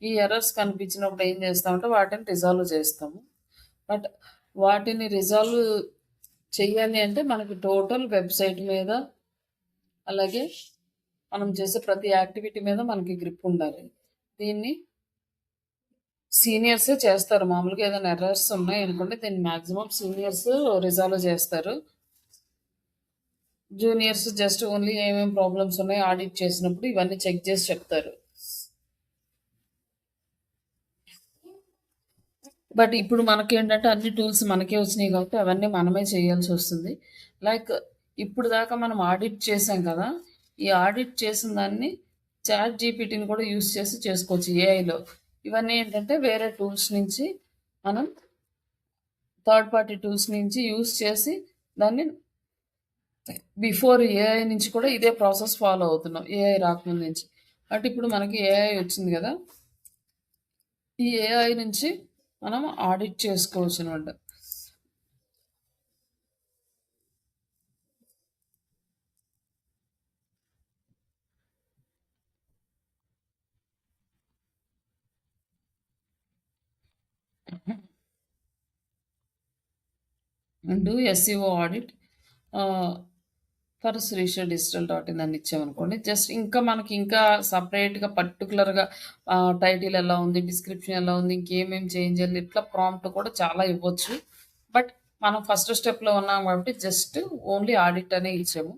Speaker 1: ఈ ఎర్రర్స్ కనిపించినప్పుడు ఏం చేస్తామంటే వాటిని రిజాల్వ్ చేస్తాము. బట్ వాటిని రిజాల్వ్ చెయ్యాలి అంటే మనకి టోటల్ వెబ్‌సైట్ మీద, అలాగే మనం చేసే ప్రతి యాక్టివిటీ మీద మనకి గ్రిప్ ఉండాలి. దీన్ని సీనియర్సే చేస్తారు. మామూలుగా ఏదైనా ఎర్రర్స్ ఉన్నాయనుకోండి దీన్ని మాక్సిమం సీనియర్స్ రిజాల్వ్ చేస్తారు. జూనియర్స్ జస్ట్ ఓన్లీ ఏమేం ప్రాబ్లమ్స్ ఉన్నాయో ఆడిట్ చేసినప్పుడు ఇవన్నీ చెక్ చేసి చెప్తారు. బట్ ఇప్పుడు మనకేంటంటే అన్ని టూల్స్ మనకే వచ్చినాయి కాబట్టి అవన్నీ మనమే చేయాల్సి వస్తుంది. లైక్ ఇప్పుడు దాకా మనం ఆడిట్ చేసాం కదా! ఈ ఆడిట్ చేసిన దాన్ని చాట్ జీపీటీని కూడా యూజ్ చేసి చేసుకోవచ్చు ఏఐలో. ఇవన్నీ ఏంటంటే వేరే టూల్స్ నుంచి మనం థర్డ్ పార్టీ టూల్స్ నుంచి యూజ్ చేసి దాన్ని బిఫోర్ ఏఐ నుంచి కూడా ఇదే ప్రాసెస్ ఫాలో అవుతున్నాం. ఏఐ రాకముందు నుంచి. బట్ ఇప్పుడు మనకి ఏఐ వచ్చింది కదా! ఈ ఏఐ నుంచి మనం ఆడిట్ చేసుకోవచ్చు అనమాట. And SEO audit for Sri Sri digital dot in అని ఇచ్చామనుకోండి. జస్ట్ ఇంకా మనకి ఇంకా సపరేట్‌గా పర్టిక్యులర్‌గా టైటిల్ ఎలా ఉంది, డిస్క్రిప్షన్ ఎలా ఉంది, ఇంకేమేమి చేంజ్ చేయాలి, ఇట్లా ప్రాంప్ట్ కూడా చాలా ఇవ్వచ్చు. బట్ మనం ఫస్ట్ స్టెప్‌లో ఉన్నాం కాబట్టి జస్ట్ ఓన్లీ ఆడిట్ అనే ఇచ్చాము.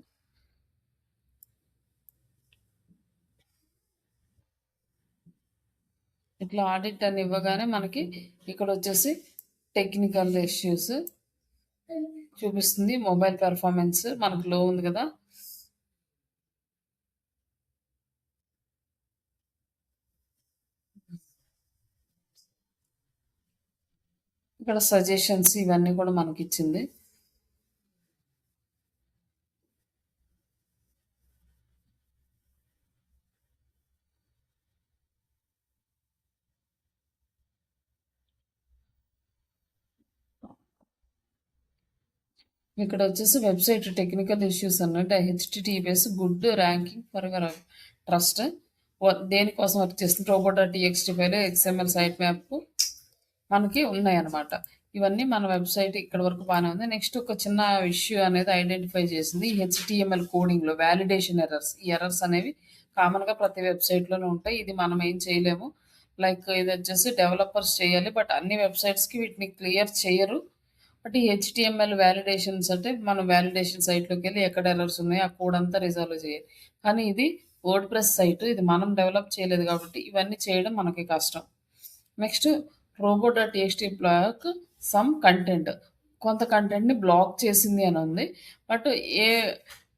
Speaker 1: ఇట్లా ఆడిట్ అని ఇవ్వగానే మనకి ఇక్కడొచ్చేసి టెక్నికల్ ఇష్యూస్ చూపిస్తుంది. మొబైల్ పెర్ఫార్మెన్స్ మనకు లో ఉంది కదా! ఇక్కడ సజెషన్స్ ఇవన్నీ కూడా మనకిచ్చింది. ఇక్కడ వచ్చేసి వెబ్సైట్ టెక్నికల్ ఇష్యూస్ అన్నట్టు HTTPS good ranking for your trust దేనికోసం వర్క్ చేస్తుంది రోబో.txt ఫైల్ XML సైట్ మ్యాప్ మనకి ఉన్నాయన్నమాట. ఇవన్నీ మన వెబ్సైట్ ఇక్కడ వరకు బాగానే ఉంది. నెక్స్ట్ ఒక చిన్న ఇష్యూ అనేది ఐడెంటిఫై చేసింది. HTML కోడింగ్లో వ్యాలిడేషన్ ఎర్రర్స్. ఈ ఎర్రర్స్ అనేవి కామన్గా ప్రతి వెబ్సైట్లోనే ఉంటాయి. ఇది మనం ఏం చేయలేము. లైక్ ఇది వచ్చేసి డెవలపర్స్ చేయాలి, బట్ అన్ని వెబ్సైట్స్కి వీటిని క్లియర్ చేయరు. బట్ ఈ HTML వ్యాలిడేషన్స్ అంటే మనం వ్యాలిడేషన్ సైట్లోకి వెళ్ళి ఎక్కడ ఎర్రర్స్ ఉన్నాయో ఆ కోడ్ అంతా రిజాల్వ్ చేయాలి. కానీ ఇది వర్డ్ ప్రెస్ సైట్, ఇది మనం డెవలప్ చేయలేదు కాబట్టి ఇవన్నీ చేయడం మనకి కష్టం. నెక్స్ట్ రోబో.txt బ్లాక్ సమ్ కంటెంట్, కొంత కంటెంట్ని బ్లాక్ చేసింది అని ఉంది. బట్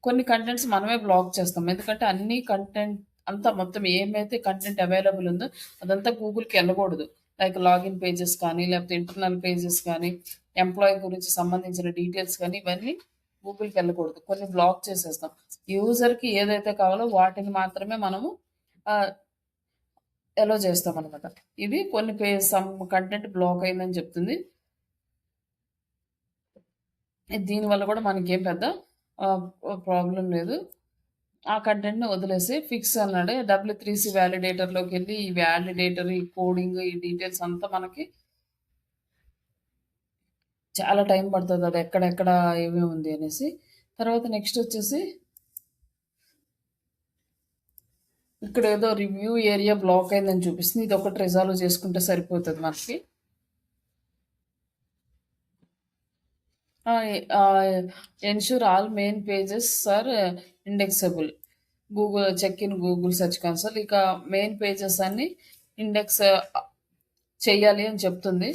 Speaker 1: కొన్ని కంటెంట్స్ మనమే బ్లాక్ చేస్తాం, ఎందుకంటే అన్ని కంటెంట్ అంతా మొత్తం ఏమైతే కంటెంట్ అవైలబుల్ ఉందో అదంతా గూగుల్కి వెళ్ళకూడదు. లైక్ లాగిన్ పేజెస్ కానీ, లేకపోతే ఇంటర్నల్ పేజెస్ కానీ, ఎంప్లాయీ గురించి సంబంధించిన డీటెయిల్స్ కానీ ఇవన్నీ గూగుల్కి వెళ్ళకూడదు. కొన్ని బ్లాక్ చేసేస్తాం. యూజర్కి ఏదైతే కావాలో వాటిని మాత్రమే మనము ఎలో చేస్తాం అనమాట. ఇది కొన్ని సమ్ కంటెంట్ బ్లాక్ అయిందని చెప్తుంది. దీనివల్ల కూడా మనకేం పెద్ద ప్రాబ్లం లేదు. ఆ కంటెంట్ని వదిలేసి ఫిక్స్ అన్నాడు. W3C వ్యాలిడేటర్లోకి వెళ్ళి ఈ వ్యాలిడేటర్, ఈ కోడింగ్, ఈ డీటెయిల్స్ అంతా మనకి చాలా టైం పడుతుంది, అది ఎక్కడెక్కడ ఏమేమి ఉంది అనేసి. తర్వాత నెక్స్ట్ వచ్చేసి ఇక్కడ ఏదో రివ్యూ ఏరియా బ్లాక్ అయిందని చూపిస్తుంది. ఇది ఒకటి రిజాల్వ్ చేసుకుంటే సరిపోతుంది మనకి. Ensure all main pages are indexable. Google check in Google search console. ఇక మెయిన్ పేజెస్ అన్ని ఇండెక్స్ చెయ్యాలి అని చెప్తుంది.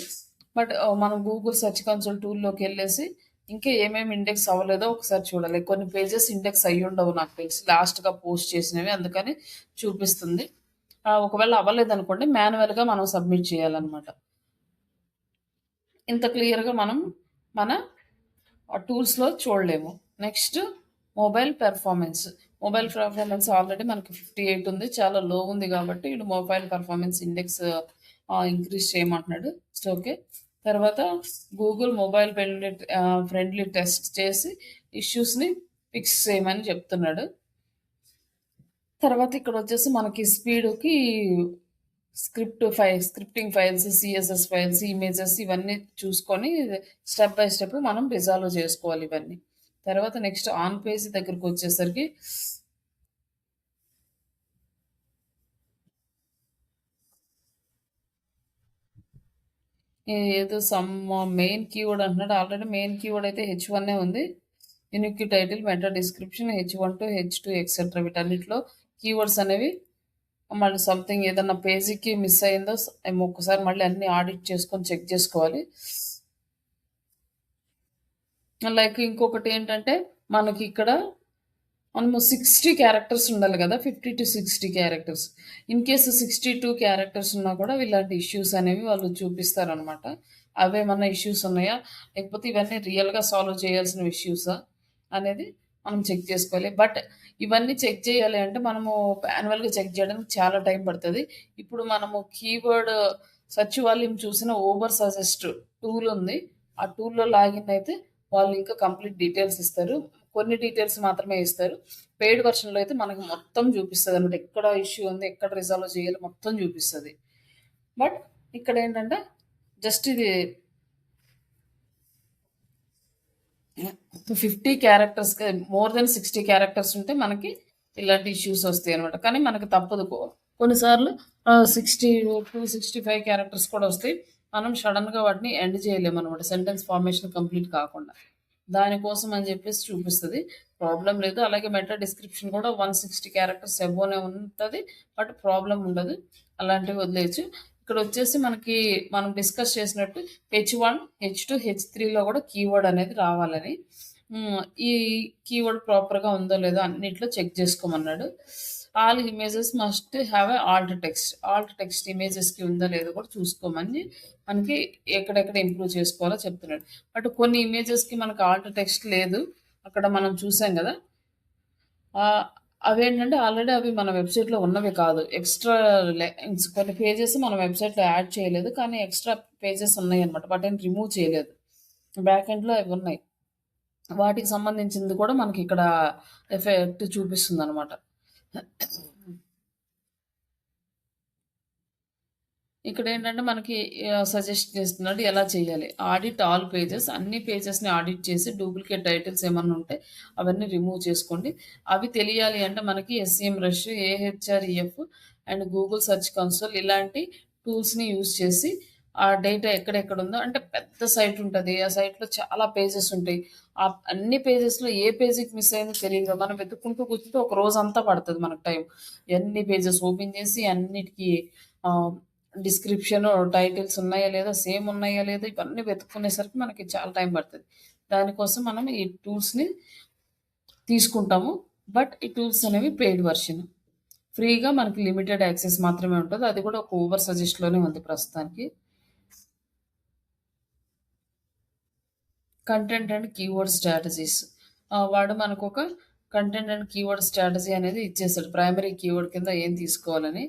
Speaker 1: బట్ మనం గూగుల్ సెర్చ్ కన్సోల్ టూల్లోకి వెళ్ళేసి ఇంకా ఏమేమి ఇండెక్స్ అవ్వలేదో ఒకసారి చూడాలి. కొన్ని పేజెస్ ఇండెక్స్ అయ్యి ఉండవు నాకు తెలిసి, లాస్ట్గా పోస్ట్ చేసినవి, అందుకని చూపిస్తుంది. ఒకవేళ అవ్వలేదు అనుకోండి, మాన్యువల్గా మనం సబ్మిట్ చేయాలన్నమాట. ఇంత క్లియర్గా మనం మన టూల్స్లో చూడలేము. Next mobile performance. Mobile performance already మనకి 58 ఉంది, చాలా లో ఉంది కాబట్టి ఇటు మొబైల్ పెర్ఫార్మెన్స్ ఇండెక్స్ ఇంక్రీజ్ చేయమంటున్నాడు. ఓకే. తర్వాత గూగుల్ మొబైల్ ఫ్రెండ్లీ టెస్ట్ చేసి ఇష్యూస్ని ఫిక్స్ చేయమని చెప్తున్నాడు. తర్వాత ఇక్కడ వచ్చేసి మనకి స్పీడ్కి scripting files, CSS files, images ఇవన్నీ చూసుకొని స్టెప్ బై స్టెప్ మనం రిజాల్వ్ చేసుకోవాలి ఇవన్నీ. తర్వాత నెక్స్ట్ ఆన్ పేజ్ దగ్గరకు వచ్చేసరికి ఏదో సమ్ మెయిన్ కీవర్డ్ అంటున్నాడు. ఆల్రెడీ మెయిన్ కీవర్డ్ అయితే H1 ఉంది. Unique title, meta description, H1 to H2 etcetera. వీటన్నిటిలో కీవర్డ్స్ అనేవి మళ్ళీ సంథింగ్ ఏదన్నా పేజీకి మిస్ అయిందో ఒక్కసారి మళ్ళీ అన్ని ఆడిట్ చేసుకొని చెక్ చేసుకోవాలి. లైక్ ఇంకొకటి ఏంటంటే మనకి ఇక్కడ మనము 60 క్యారెక్టర్స్ ఉండాలి కదా, 50 to 60 characters. In case 62 characters ఉన్నా కూడా ఇలాంటి ఇష్యూస్ అనేవి వాళ్ళు చూపిస్తారనమాట. అవేమన్నా ఇష్యూస్ ఉన్నాయా, లేకపోతే ఇవన్నీ రియల్గా సాల్వ్ చేయాల్సిన ఇష్యూసా అనేది మనం చెక్ చేసుకోవాలి. బట్ ఇవన్నీ చెక్ చేయాలి అంటే మనము మాన్యువల్గా చెక్ చేయడానికి చాలా టైం పడుతుంది. ఇప్పుడు మనము కీవర్డ్ సర్చ్ వాల్యూమ్ చూసిన ఓవర్ సజెస్ట్ టూల్ ఉంది. ఆ టూల్లో లాగిన్ అయితే వాళ్ళు ఇంకా కంప్లీట్ డీటెయిల్స్ ఇస్తారు. కొన్ని డీటెయిల్స్ మాత్రమే ఇస్తారు. పెయిడ్ వర్షన్లో అయితే మనకు మొత్తం చూపిస్తుంది అనమాట. ఎక్కడ ఇష్యూ ఉంది, ఎక్కడ రిజాల్వ్ చేయాలి మొత్తం చూపిస్తుంది. బట్ ఇక్కడ ఏంటంటే జస్ట్ ఇది 50 క్యారెక్టర్స్, మోర్ దెన్ 60 క్యారెక్టర్స్ ఉంటే మనకి ఇలాంటి ఇష్యూస్ వస్తాయి అనమాట. కానీ మనకు తప్పదు, కొన్నిసార్లు 60 to 65 క్యారెక్టర్స్ కూడా వస్తాయి. మనం సడన్‌గా వాటిని ఎండ్ చేయలేమనమాట. సెంటెన్స్ ఫార్మేషన్ కంప్లీట్ కాకుండా. దానికోసం అని చెప్పేసి చూపిస్తది. ప్రాబ్లమ్ లేదు. అలాగే మెటా డిస్క్రిప్షన్ కూడా 160 క్యారెక్టర్స్ అబోనే ఉంటది. బట్ ప్రాబ్లమ్ ఉండదు. అలాంటివి వదిలేయొచ్చు. ఇక్కడొచ్చేసి మనకి మనం డిస్కస్ చేసినట్టు హెచ్1, హెచ్2, హెచ్3లో కూడా కీవర్డ్ అనేది రావాలని. ఈ కీవర్డ్ ప్రాపర్‌గా ఉందో లేదో అన్నిట్లో చెక్ చేసుకోమన్నాడు. All images must have a alt text. Alt text ఇమేజెస్‌కి ఉందో లేదో కూడా చూసుకోమని మనకి ఎక్కడెక్కడ ఇంప్రూవ్ చేసుకోవాలో చెప్తున్నాడు. బట్ కొన్ని ఇమేజెస్‌కి మనకు ఆల్ట్ టెక్స్ట్ లేదు. అక్కడ మనం చూసాం గదా! ఆహ్, అవేంటంటే ఆల్రెడీ అవి మన వెబ్‌సైట్‌లో ఉన్నవి కాదు. ఎక్స్‌ట్రా కొన్ని పేజెస్ మన వెబ్‌సైట్‌లో యాడ్ చేయలేదు. కానీ ఎక్స్‌ట్రా పేజెస్ ఉన్నాయన్నమాట. వాటిని రిమూవ్ చేయలేదు. బ్యాక్ ఎండ్‌లో అవున్నాయి. వాటికి సంబంధించింది కూడా మనకిక్కడ ఎఫెక్ట్ చూపిస్తుందనమాట. ఇక్కడేంటంటే మనకి సజెస్ట్ చేస్తున్నాడు ఎలా చేయాలి. ఆడిట్ ఆల్ పేజెస్ అన్ని పేజెస్‌ని ఆడిట్ చేసి డూప్లికేట్ టైటిల్స్ ఏమన్నా ఉంటే అవన్నీ రిమూవ్ చేసుకోండి. అవి తెలియాలి అంటే మనకి ఎస్‌సీఎం రష్, ఏహెచ్ఆర్‌ఈఎఫ్ అండ్ గూగుల్ సెర్చ్ కన్సోల్ ఇలాంటి టూల్స్‌ని యూజ్ చేసి ఆ డేటా ఎక్కడెక్కడుందో అంటే పెద్ద సైట్ ఉంటది. ఆ సైట్‌లో చాలా పేజెస్ ఉంటాయి. అన్ని పేజెస్‌లో ఏ పేజీకి మిస్ అయిందో తెలీదు కదా! మనం వెతుక్కుంటూ కూర్చుంటే ఒక రోజంతా పడతది మనకు టైం. ఎన్ని పేజెస్ ఓపెన్ చేసి అన్నిటికి ఆహ్ డిస్క్రిప్షను, టైటిల్స్ ఉన్నాయా లేదా, సేమ్ ఉన్నాయా లేదా, ఇవన్నీ వెతుక్కునేసరికి మనకి చాలా టైం పడతది. దానికోసం మనం ఈ టూల్స్‌ని తీసుకుంటాము. బట్ ఈ టూల్స్ అనేవి పెయిడ్ వెర్షన్. ఫ్రీగా మనకి లిమిటెడ్ యాక్సెస్ మాత్రమే ఉంటది. అది కూడా ఒక ఊబర్ సజెస్ట్‌లోనే ఉంది ప్రస్తుతానికి. Content and keyword strategies. వాడు మనకొక కంటెంట్ అండ్ కీవర్డ్ స్ట్రాటజీ అనేది ఇచ్చేసాడు. ప్రైమరీ కీవర్డ్ కింద ఏం తీసుకోవాలని.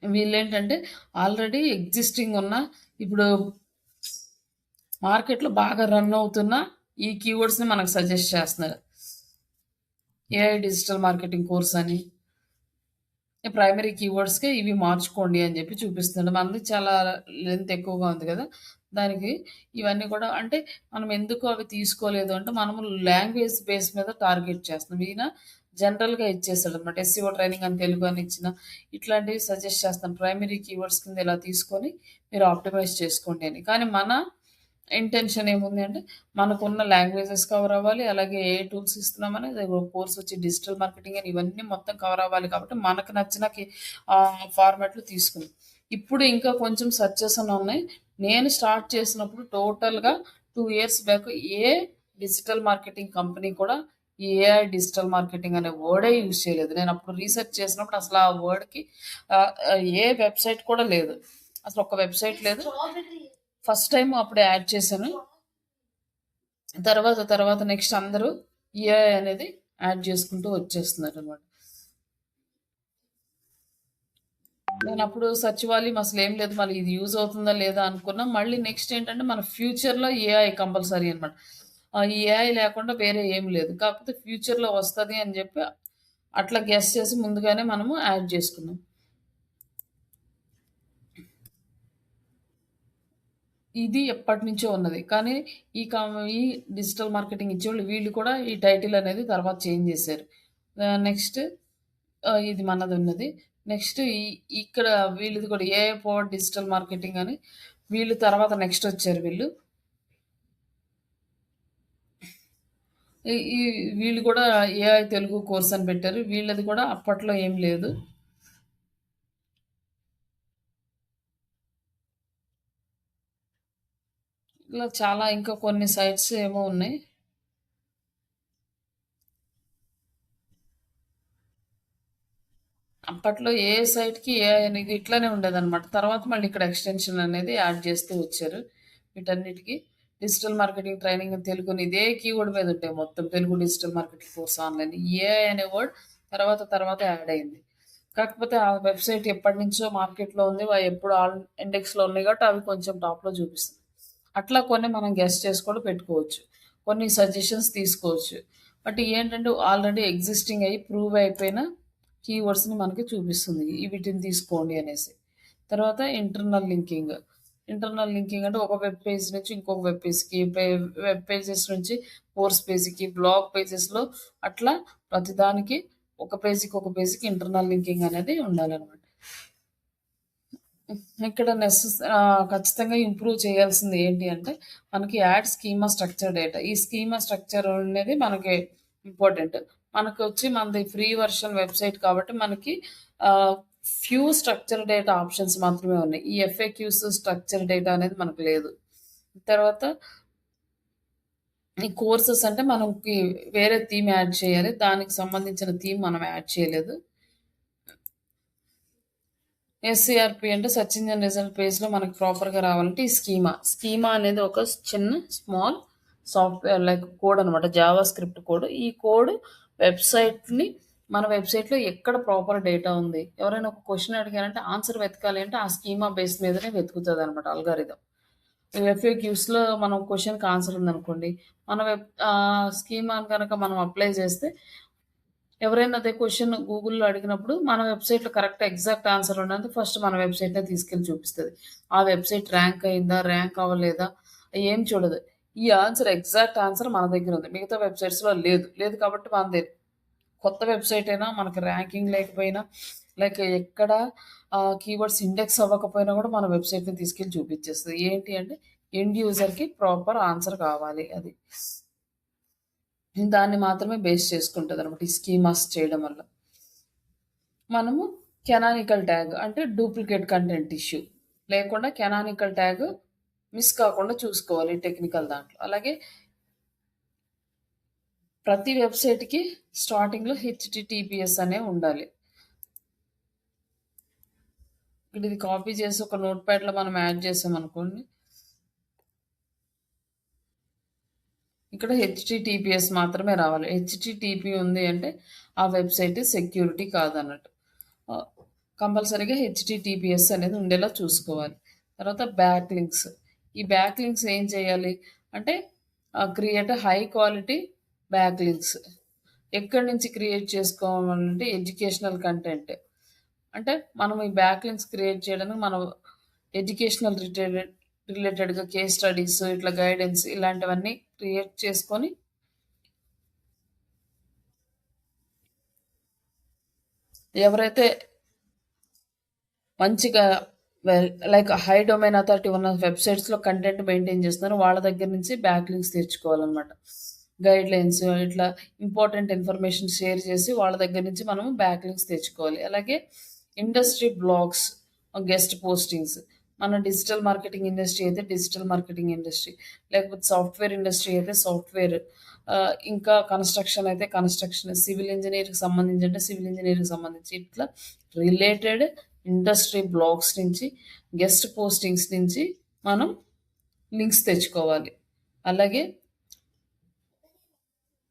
Speaker 1: వీళ్ళేంటంటే ఆల్రెడీ ఎగ్జిస్టింగ్ ఉన్న ఇప్పుడు మార్కెట్‌లో బాగా రన్ అవుతున్న ఈ కీవర్డ్స్‌ని మనకు సజెస్ట్ చేస్తున్నారు. ఏఐ డిజిటల్ మార్కెటింగ్ కోర్స్ అని, ప్రైమరీ కీవర్డ్స్‌కే ఇవి మార్చుకోండి అని చెప్పి చూపిస్తున్నాడు. మనది చాలా లెంత్ ఎక్కువగా ఉంది కదా! దానికి ఇవన్నీ కూడా అంటే మనం ఎందుకు అవి తీసుకోలేదు అంటే మనము లాంగ్వేజ్ బేస్ మీద టార్గెట్ చేస్తున్నాం. ఈయన జనరల్‌గా ఇచ్చేసాడన్నమాట. ఎస్సీఓ ట్రైనింగ్ అని తెలుగు అని ఇచ్చిన ఇట్లాంటివి సజెస్ట్ చేస్తాను. ప్రైమరీ కీవర్డ్స్ కింద ఇలా తీసుకొని మీరు ఆప్టిమైజ్ చేసుకోండి అని. కానీ మన ఇంటెన్షన్ ఏముంది అంటే మనకున్న లాంగ్వేజెస్ కవర్ అవ్వాలి. అలాగే ఏ టూల్స్ ఇస్తున్నామని అది ఒక కోర్స్ వచ్చి డిజిటల్ మార్కెటింగ్ అని ఇవన్నీ మొత్తం కవర్ అవ్వాలి కాబట్టి మనకు నచ్చిన ఫార్మాట్‌లో తీసుకున్నాం. ఇప్పుడు ఇంకా కొంచెం సెర్చెస్ అని ఉన్నాయి. నేను స్టార్ట్ చేసినప్పుడు టోటల్‌గా 2 ఇయర్స్ బ్యాక్ ఏ డిజిటల్ మార్కెటింగ్ కంపెనీ కూడా ఈ ఏఐ డిజిటల్ మార్కెటింగ్ అనే వర్డే యూజ్ చేయలేదు. నేను అప్పుడు రీసెర్చ్ చేసినప్పుడు అసలు ఆ వర్డ్‌కి ఏ వెబ్‌సైట్ కూడా లేదు. అసలు ఒక్క వెబ్‌సైట్ లేదు. ఫస్ట్ టైమ్ అప్పుడు యాడ్ చేశాను. తర్వాత నెక్స్ట్ అందరూ ఏఐ అనేది యాడ్ చేసుకుంటూ వచ్చేస్తున్నారనమాట. నేనప్పుడు సచివాలయం అసలేం లేదు. మళ్ళీ ఇది యూజ్ అవుతుందా లేదా అనుకున్నా. మళ్ళీ నెక్స్ట్ ఏంటంటే మన ఫ్యూచర్‌లో ఏఐ కంపల్సరీ అనమాట. ఈ ఏఐ లేకుండా వేరే ఏం లేదు. కాకపోతే ఫ్యూచర్‌లో వస్తది అని చెప్పి అట్లా గెస్ చేసి ముందుగానే మనము యాడ్ చేసుకున్నాం. ఇది ఎప్పటినుంచో ఉన్నది. కానీ ఈ డిజిటల్ మార్కెటింగ్ ఇచ్చేవాళ్ళు వీళ్ళు కూడా ఈ టైటిల్ అనేది తర్వాత చేంజ్ చేశారు. నెక్స్ట్ ఇది మనదున్నది. నెక్స్ట్ ఇక్కడ వీళ్ళది కూడా ఏఐ పవర్డ్ డిజిటల్ మార్కెటింగ్ అని వీళ్ళు తర్వాత నెక్స్ట్ వచ్చారు వీళ్ళు. ఈ వీళ్ళు కూడా ఏఐ తెలుగు కోర్స్ అని పెట్టారు. వీళ్ళది కూడా అప్పట్లో ఏం లేదు. ఇలా చాలా ఇంకా కొన్ని సైట్స్ ఏమో ఉన్నాయి. అప్పట్లో ఏ సైట్‌కి ఏఐ అనేది ఇట్లానే ఉండేదనమాట. తర్వాత మళ్ళీ ఇక్కడ ఎక్స్‌టెన్షన్ అనేది యాడ్ చేస్తూ వచ్చారు. వీటన్నిటికి డిజిటల్ మార్కెటింగ్ ట్రైనింగ్ తెలుగుని ఇదే కీవర్డ్ మీద ఉంటాయి మొత్తం. Telugu digital marketing course online. AI అనే వర్డ్ తర్వాత యాడ్ అయింది. కాకపోతే ఆ వెబ్‌సైట్ ఎప్పటినుంచో మార్కెట్‌లో ఉంది. అవి ఎప్పుడు ఇండెక్స్‌లో ఉన్నాయి కాబట్టి అవి కొంచెం టాప్‌లో చూపిస్తుంది. అట్లా కొన్ని మనం గెస్ చేసి కూడా పెట్టుకోవచ్చు. కొన్ని సజెషన్స్ తీసుకోవచ్చు. బట్ ఏంటంటే ఆల్రెడీ ఎగ్జిస్టింగ్ అయ్యి ప్రూవ్ అయిపోయిన కీవర్డ్స్‌ని మనకి చూపిస్తుంది. వీటిని తీసుకోండి అనేసి. తర్వాత ఇంటర్నల్ లింకింగ్. ఇంటర్నల్ లింకింగ్ అంటే ఒక వెబ్ పేజ్ నుంచి ఇంకొక వెబ్ పేజ్‌కి, వెబ్ పేజెస్ నుంచి కోర్స్ పేజ్‌కి, బ్లాగ్ పేజెస్‌లో అట్లా ప్రతిదానికి ఒక పేజీకి, ఒక పేజీకి ఇంటర్నల్ లింకింగ్ అనేది ఉండాలనమాట. ఇక్కడ ఖచ్చితంగా ఇంప్రూవ్ చేయాల్సింది ఏంటి అంటే, మనకి యాడ్ స్కీమా స్ట్రక్చర్ డేటా. ఈ స్కీమా స్ట్రక్చర్ అనేది మనకి ఇంపార్టెంట్. మనకొచ్చి మనది ఫ్రీ వర్షన్ వెబ్‌సైట్ కాబట్టి మనకి ఆహ్, ఫ్యూ స్ట్రక్చర్ డేటా ఆప్షన్స్ మాత్రమే ఉన్నాయి. ఈ ఎఫ్ఏక్యూస్ స్ట్రక్చర్ డేటా అనేది మనకు లేదు. తర్వాత ఈ కోర్సెస్ అంటే మనకి వేరే థీమ్ యాడ్ చేయాలి. దానికి సంబంధించిన థీమ్ మనం యాడ్ చేయలేదు. ఎస్‌సీఆర్‌పీ అంటే సెర్చ్ ఇంజిన్ రిజల్ట్ పేజ్‌లో మనకు ప్రాపర్‌గా రావాలంటే ఈ స్కీమా. స్కీమా అనేది ఒక చిన్న స్మాల్ సాఫ్ట్‌వేర్ లైక్ కోడ్ అనమాట. Java script code. ఈ కోడ్ వెబ్‌సైట్‌ని మన వెబ్‌సైట్‌లో ఎక్కడ ప్రాపర్ డేటా ఉంది. ఎవరైనా ఒక క్వెషన్ అడిగారంటే ఆన్సర్ వెతకాలి అంటే ఆ స్కీమా బేస్ మీదనే వెతుకుతదనమాట అల్గారిథం. ఎఫ్ఏక్యూస్‌లో మనం క్వెషన్‌కి ఆన్సర్ ఉందనుకోండి. మన స్కీమాని గనక మనం అప్లై చేస్తే ఎవరైనా అదే క్వెషన్ గూగుల్‌లో అడిగినప్పుడు మన వెబ్‌సైట్‌లో కరెక్ట్ ఎగ్జాక్ట్ ఆన్సర్ ఉన్నది ఫస్ట్ మన వెబ్‌సైట్‌నే తీసుకెళ్ళి చూపిస్తది. ఆ వెబ్‌సైట్ ర్యాంక్ అయిందా? ర్యాంక్ అవ్వలేదా? ఏం చూడదు. ఈ ఆన్సర్ ఎగ్జాక్ట్ ఆన్సర్ మన దగ్గర ఉంది. మిగతా వెబ్‌సైట్స్‌లో లేదు. లేదు కాబట్టి మనది కొత్త వెబ్‌సైట్ అయినా మనకి ర్యాంకింగ్ లేకపోయినా లైక్ ఎక్కడ కీవర్డ్స్ ఇండెక్స్ అవ్వకపోయినా కూడా మన వెబ్‌సైట్‌ని తీసుకెళ్ళి చూపించేస్తది. ఏంటి అంటే ఎండ్ యూజర్‌కి ప్రాపర్ ఆన్సర్ కావాలి అది. దాన్ని మాత్రమే బేస్ చేసుకుంటదనమాట. ఈ స్కీమాస్ చేయడం వల్ల. మనము కెనానికల్ ట్యాగ్ అంటే డూప్లికేట్ కంటెంట్ ఇష్యూ లేకుండా కెనానికల్ ట్యాగ్ మిస్ కాకుండా చూసుకోవాలి టెక్నికల్ దాంట్లో. అలాగే ప్రతి వెబ్‌సైట్‌కి స్టార్టింగ్‌లో హెచ్‌టిటిపిఎస్ అనేవి ఉండాలి. ఇప్పుడు ఇది కాపీ చేసి ఒక నోట్‌ప్యాడ్‌లో మనం యాడ్ చేసామనుకోండి. ఇక్కడ హెచ్‌టిటిపిఎస్ మాత్రమే రావాలి. హెచ్‌టిటిపి ఉంది అంటే ఆ వెబ్‌సైట్ సెక్యూరిటీ కాదన్నట్టు. ఆహ్, కంపల్సరీగా హెచ్‌టిటిపిఎస్ అనేది ఉండేలా చూసుకోవాలి. తర్వాత బ్యాక్ లింక్స్. ఈ బ్యాక్ లింక్స్ ఏం చేయాలి అంటే create high quality back links. ఎక్కడి నుంచి క్రియేట్ చేసుకోవాలంటే ఎడ్యుకేషనల్ కంటెంట్. అంటే మనం ఈ బ్యాక్ లింక్స్ క్రియేట్ చేయడానికి మనం ఎడ్యుకేషనల్ రిలేటెడ్‌గా కేస్ స్టడీస్ ఇట్లా గైడెన్స్ ఇలాంటివన్నీ క్రియేట్ చేసుకొని ఎవరైతే మంచిగా లైక్ హై డొమైన్ అథారిటీ ఉన్న వెబ్‌సైట్స్‌లో కంటెంట్ మెయింటైన్ చేస్తున్నారో వాళ్ళ దగ్గర నుంచి బ్యాక్ లింక్స్ తెచ్చుకోవాలనమాట. గైడ్‌లైన్స్ ఇట్లా ఇంపార్టెంట్ ఇన్ఫర్మేషన్ షేర్ చేసి వాళ్ళ దగ్గర నుంచి మనం బ్యాక్ లింక్స్ తెచ్చుకోవాలి. అలాగే ఇండస్ట్రీ బ్లాగ్స్, గెస్ట్ పోస్టింగ్స్. మన డిజిటల్ మార్కెటింగ్ ఇండస్ట్రీ అయితే డిజిటల్ మార్కెటింగ్ ఇండస్ట్రీ, లేకపోతే సాఫ్ట్‌వేర్ ఇండస్ట్రీ అయితే సాఫ్ట్‌వేర్, ఇంకా కన్‌స్ట్రక్షన్ అయితే కన్‌స్ట్రక్షన్, సివిల్ ఇంజినీర్‌కి సంబంధించి అంటే సివిల్ ఇంజినీర్‌కి సంబంధించి ఇట్లా రిలేటెడ్ ఇండస్ట్రీ బ్లాగ్స్ నుంచి, గెస్ట్ పోస్టింగ్స్ నుంచి మనం లింక్స్ తెచ్చుకోవాలి. అలాగే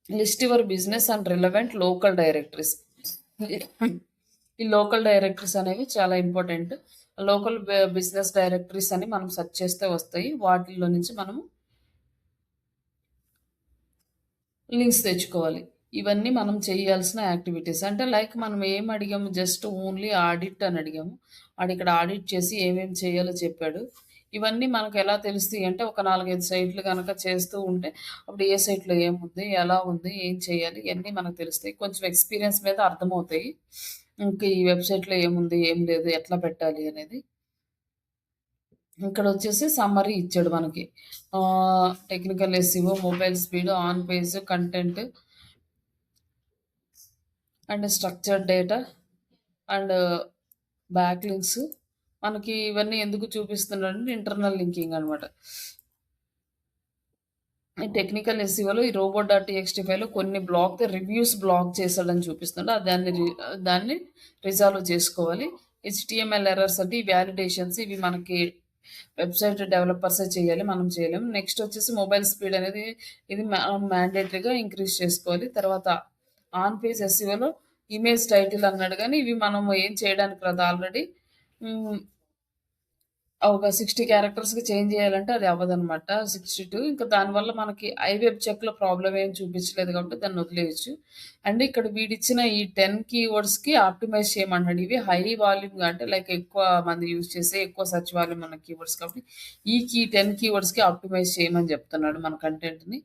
Speaker 1: list your business and relevant local directories. ఈ లోకల్ డైరెక్టరీస్ అనేవి చాలా ఇంపార్టెంట్. లోకల్ బిజినెస్ డైరెక్టరీస్ అని మనం సెర్చ్ చేస్తే వస్తాయి. వాటిల్లో నుంచి మనము లింక్స్ తెచ్చుకోవాలి. ఇవన్నీ మనం చేయాల్సిన యాక్టివిటీస్. అంటే లైక్ మనం ఏం అడిగాము జస్ట్ ఓన్లీ ఆడిట్ అని అడిగాము. వాడిక్కడ ఆడిట్ చేసి ఏమేమి చేయాలో చెప్పాడు. ఇవన్నీ మనకెలా తెలుస్తాయి అంటే ఒక 4, 5 సైట్‌లు గనక చేస్తూ ఉంటే అప్పుడు ఏ సైట్‌లో ఏముంది? ఎలా ఉంది? ఏం చేయాలి? ఇయన్నీ మనకు తెలుస్తాయి. కొంచెం ఎక్స్‌పీరియన్స్ మీద అర్థమవుతాయి. ఇంక ఈ వెబ్‌సైట్‌లో ఏముంది? ఏం లేదు? ఎట్లా పెట్టాలి అనేది. ఇక్కడొచ్చేసి సమ్మరీ ఇచ్చాడు మనకి. Technical SEO, mobile speed, on page, content and structured data and back links. మనకి ఇవన్నీ ఎందుకు చూపిస్తున్నాడంటే ఇంటర్నల్ లింకింగ్ అనమాట. ఈ టెక్నికల్ ఎస్‌ఈఓలో ఈ రోబోట్.టీఎక్స్టీ ఫైల్‌లో కొన్ని రివ్యూస్ బ్లాక్ చేశాడని చూపిస్తున్నాడు. దాన్ని రిజాల్వ్ చేసుకోవాలి. హెచ్‌టీఎంఎల్ ఎర్రర్స్ అంటే ఈ వాలిడేషన్స్ ఇవి మనకి వెబ్‌సైట్ డెవలపర్సే చేయాలి. మనం చేయలేము. నెక్స్ట్ వచ్చేసి మొబైల్ స్పీడ్ అనేది ఇది మ్యాండేటరీగా ఇంక్రీజ్ చేసుకోవాలి. తర్వాత ఆన్ పేజ్ ఎస్‌ఈఓలో ఇమేజ్ టైటిల్ అన్నాడు గానీ ఇవి మనం ఏం చేయడానికి రాదు ఆల్రెడీ. హ్మ్. ఒక 60 క్యారెక్టర్స్‌కి చేంజ్ చేయాలంటే అది అవ్వదనమాట. 62 ఇంకా దానివల్ల మనకి ఐవెబ్ చెక్‌లో ప్రాబ్లమ్ ఏం చూపించలేదు కాబట్టి దాన్ని వదిలేయొచ్చు. అండ్ ఇక్కడ వీడిచ్చిన ఈ 10 కీవర్డ్స్‌కి ఆప్టిమైజ్ చేయమన్నాడు. ఇవి హై వాల్యూమ్ అంటే లైక్ ఎక్కువ మంది యూజ్ చేసే ఎక్కువ సెర్చ్ వాల్యూమ్ ఉన్న కీవర్డ్స్ కాబట్టి ఈ 10 కీవర్డ్స్‌కి ఆప్టిమైజ్ చేయమని చెప్తున్నాడు మన కంటెంట్‌ని.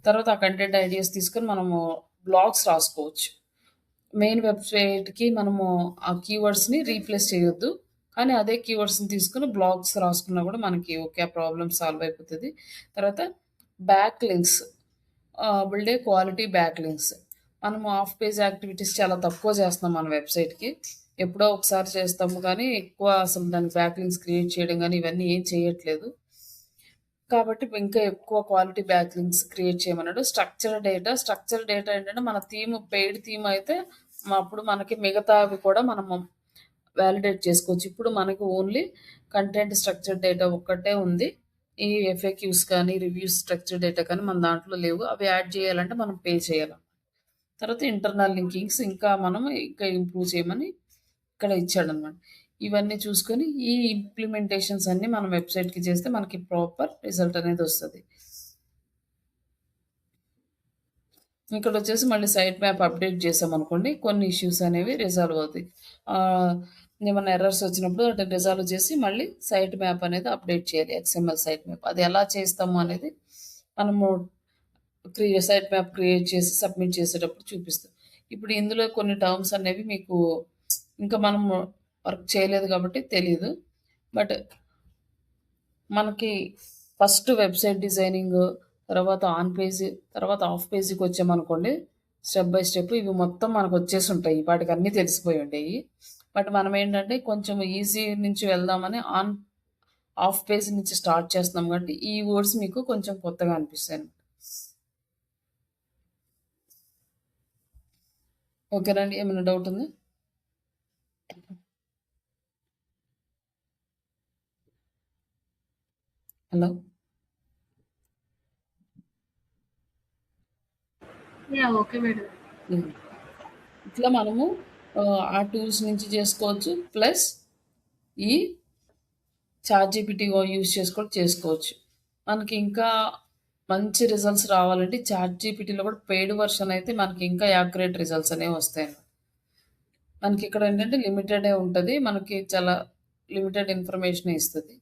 Speaker 1: తర్వాత ఆ కంటెంట్ ఐడియాస్ తీసుకొని మనము బ్లాగ్స్ రాసుకోవచ్చు. మెయిన్ వెబ్‌సైట్‌కి మనము ఆ కీవర్డ్స్‌ని రీప్లేస్ చేయొద్దు. కానీ అదే కీవర్డ్స్‌ని తీసుకొని బ్లాగ్స్ రాసుకున్నా గూడా మనకి ఓకే. ఆ ప్రాబ్లమ్ సాల్వ్ అయిపోతది. తర్వాత back links build a quality back links. మనము హాఫ్ పేజ్ యాక్టివిటీస్ చాలా తక్కువ చేస్తున్నాం మన వెబ్‌సైట్‌కి. ఎప్పుడో ఒకసారి చేస్తాము కానీ ఎక్కువ అసలు దానికి బ్యాక్ లింక్స్ క్రియేట్ చేయడం గానీ ఇవన్నీ ఏం చేయట్లేదు. కాబట్టి ఇంకా ఎక్కువ క్వాలిటీ బ్యాక్ లింక్స్ క్రియేట్ చేయమన్నాడు. స్ట్రక్చర్ డేటా ఏంటంటే మన పెయిడ్ థీమ్ అయితే అప్పుడు మనకి మిగతావి కూడా మనము వాలిడేట్ చేసుకోవచ్చు. ఇప్పుడు మనకి ఓన్లీ కంటెంట్ స్ట్రక్చర్ డేటా ఒక్కటే ఉంది. ఈ ఎఫ్ఏక్యూస్ కానీ, రివ్యూస్ స్ట్రక్చర్ డేటా కానీ మన దాంట్లో లేవు. అవి యాడ్ చేయాలంటే మనం పే చేయాల. తర్వాత ఇంటర్నల్ లింకింగ్స్ ఇంకా మనం ఇంకా ఇంప్రూవ్ చేయమని ఇక్కడ ఇచ్చాడనమాట. ఇవన్నీ చూసుకొని ఈ ఇంప్లిమెంటేషన్స్ అన్నీ మనం వెబ్‌సైట్‌కి చేస్తే మనకి ప్రాపర్ రిజల్ట్ అనేదొస్తది. ఇక్కడొచ్చేసి మళ్ళీ సైట్ మ్యాప్ అప్డేట్ చేశామనుకోండి, కొన్ని ఇష్యూస్ అనేవి రిజాల్వ్ అవుతాయి. ఆహ్, ఏమన్నా ఎర్రర్స్ వచ్చినప్పుడు వాటిని రిజాల్వ్ చేసి మళ్ళీ సైట్ మ్యాప్ అనేది అప్డేట్ చేయాలి. XML site map. అది ఎలా చేస్తాము అనేది మనము సైట్ మ్యాప్ క్రియేట్ చేసి సబ్మిట్ చేసేటప్పుడు చూపిస్తాం. ఇప్పుడు ఇందులో కొన్ని టర్మ్స్ అనేవి మీకు ఇంకా మనము వర్క్ చేయలేదు కాబట్టి తెలీదు. బట్ మనకి ఫస్ట్ వెబ్‌సైట్ డిజైనింగు, తర్వాత ఆన్ పేజ్, తర్వాత ఆఫ్ పేజ్‌కొచ్చామనుకోండి, స్టెప్ బై స్టెప్ ఇవి మొత్తం మనకొచ్చేసుంటాయి. వాటికన్నీ తెలిసిపోయుంటాయి. బట్ మనమేంటంటే కొంచెం ఈజీ నుంచి వెళ్దామని ఆఫ్ పేజ్ నుంచి స్టార్ట్ చేస్తున్నాం కాబట్టి, ఈ వర్డ్స్ మీకు కొంచెం కొత్తగా అనిపిస్తాయన్నమాట. ఓకేనండి. ఏమైనా డౌట్ ఉందా? హలో!
Speaker 2: యాహ్! Okay madam.
Speaker 1: హ్మ్. ఇట్లా మనము ఆ టూల్స్ నుంచి చేసుకోవచ్చు. ప్లస్ ఈ చాట్‌జీపీటీ యూజ్ చేసి కూడా చేసుకోవచ్చు. మనకి ఇంకా మంచి రిజల్ట్స్ రావాలంటే చాట్‌జీపీటీలో కూడా పెయిడ్ వర్షన్ అయితే మనకి ఇంకా యాక్యురేట్ రిజల్ట్స్ అనేవి వస్తాయండి. మనకిక్కడ ఏంటంటే లిమిటెడే ఉంటది. మనకి చాలా లిమిటెడ్ ఇన్ఫర్మేషనే ఇస్తది.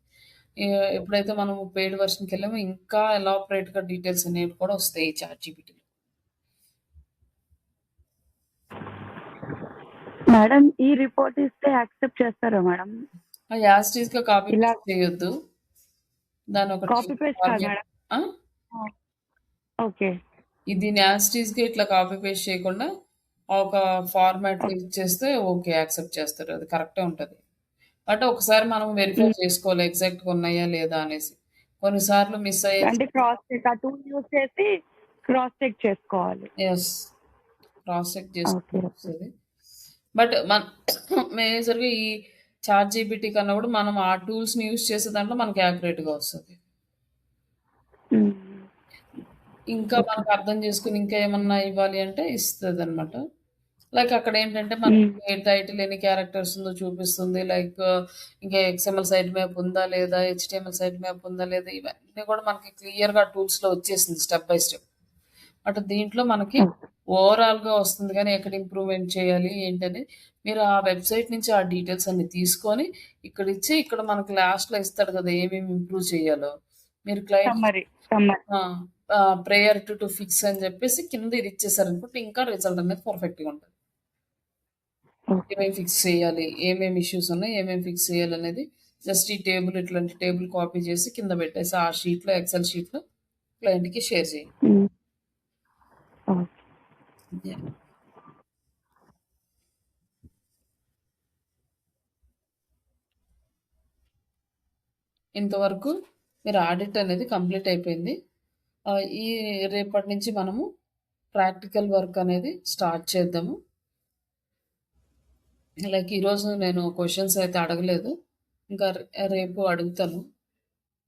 Speaker 1: ఎప్పుడైతే మనము పెయిడ్ వర్షన్‌కెళ్ళామో ఇంకా ఎలాబొరేట్‌గా డీటెయిల్స్ అనేవి కూడా వస్తాయి చాట్‌జీపీటీలో.
Speaker 3: మేడం ఈ రిపోర్ట్ ఇస్తే యాక్సెప్ట్ చేస్తారా మేడం?
Speaker 1: యాజ్ ఇట్ ఈస్‌గా కాపీ
Speaker 3: ఇలా
Speaker 1: పేస్ట్ చేయొద్దు. దాన్నొకటి
Speaker 3: కాపీ పేస్ట్ కాదు
Speaker 1: ఫార్మాట్
Speaker 3: మేడం.
Speaker 1: ఆ!
Speaker 3: ఓకే.
Speaker 1: దీన్ని యాజ్ ఇట్ ఈస్‌గా ఇట్లా కాపీ పేస్ట్ చేయకుండా ఒక ఫార్మాట్‌లో ఇచ్చేస్తే ఓకే. యాక్సెప్ట్ చేస్తారు. అది కరెక్టే ఉంటది. బట్ ఒకసారి మనం వెరిఫై
Speaker 3: హ్మ్.
Speaker 1: చేసుకోవాలి ఎగ్జాక్ట్‌గా ఉన్నాయా లేదా అనేసి. కొన్ని సార్లు మిస్ అయ్యే
Speaker 3: అంటే క్రాస్ చెక్ ఆ టూల్ యూజ్ చేసి క్రాస్ చెక్ చేసుకోవాలి.
Speaker 1: యెస్. Cross check
Speaker 3: okay.
Speaker 1: చేసుకుంటే
Speaker 3: ఓకే.
Speaker 1: వస్తది. బట్ మేజర్‌గా ఈ చాట్‌జీపీటీ కన్నా కూడా మనం ఆ టూల్స్‌ని యూజ్ చేసే దాంట్లో మనకి యాక్యురేట్‌గా వస్తది.
Speaker 3: హ్మ్.
Speaker 1: ఇంకా
Speaker 3: ఓకే.
Speaker 1: మనకు అర్థం చేసుకొని ఇంకా ఏమన్నా ఇవ్వాలి అంటే ఇస్తదనమాట. లైక్ అక్కడేంటంటే
Speaker 3: హ్మ్.
Speaker 1: మనకి టైటిల్ ఎన్ని క్యారెక్టర్స్ ఉందో చూపిస్తుంది. లైక్ ఇంకా ఎక్స్ఎంఎల్ సైట్ మ్యాప్ ఉందా లేదా? హెచ్‌టీఎంఎల్ సైట్ మ్యాప్ ఉందా లేదా? ఇవన్నీ కూడా మనకి క్లియర్‌గా టూల్స్‌లో వచ్చేసింది స్టెప్ బై స్టెప్. బట్ దీంట్లో మనకి
Speaker 3: ఓకే.
Speaker 1: ఓవరాల్‌గా వస్తుంది గానీ ఎక్కడ ఇంప్రూవ్‌మెంట్ చేయాలి ఏంటని మీరు ఆ వెబ్‌సైట్ నుంచి ఆ డీటెయిల్స్ అన్ని తీసుకొని ఇక్కడిచ్చి ఇక్కడ మనకు లాస్ట్‌లో ఇస్తాడు కదా! ఏమేమి ఇంప్రూవ్ చేయాలో. మీరు క్లయింట్
Speaker 3: సమ్మరీ.
Speaker 1: ఆ! ప్రేయర్ టు ఫిక్స్ అని జెప్పేసి కింద ఇది ఇచ్చేసారనుకుంటే ఇంకా రిజల్ట్ అనేది పర్ఫెక్ట్‌గా ఉంటది.
Speaker 3: ఓకే.
Speaker 1: ఏమేమి ఫిక్స్ చేయాలి? ఏమేమి ఇష్యూస్ ఉన్నాయి? ఏమేమి ఫిక్స్ చేయాలనేది జస్ట్ ఈ టేబుల్ ఇట్లాంటి టేబుల్ కాపీ చేసి కింద పెట్టేసి ఆ షీట్‌లో ఎక్సెల్ షీట్‌లో క్లయింట్‌కి షేర్ చేయండి.
Speaker 3: హ్మ్. ఓకే.
Speaker 1: యాహ్! ఇంతవరకు మీరు ఆడిట్ అనేది కంప్లీట్ అయిపోయింది. ఈ రేపటి నుంచి మనము ప్రాక్టికల్ వర్క్ అనేది స్టార్ట్ చేద్దాము. లైక్ ఈరోజు నేను క్వెషన్స్ అయితే అడగలేదు. ఇంకా రేపు అడుగుతాను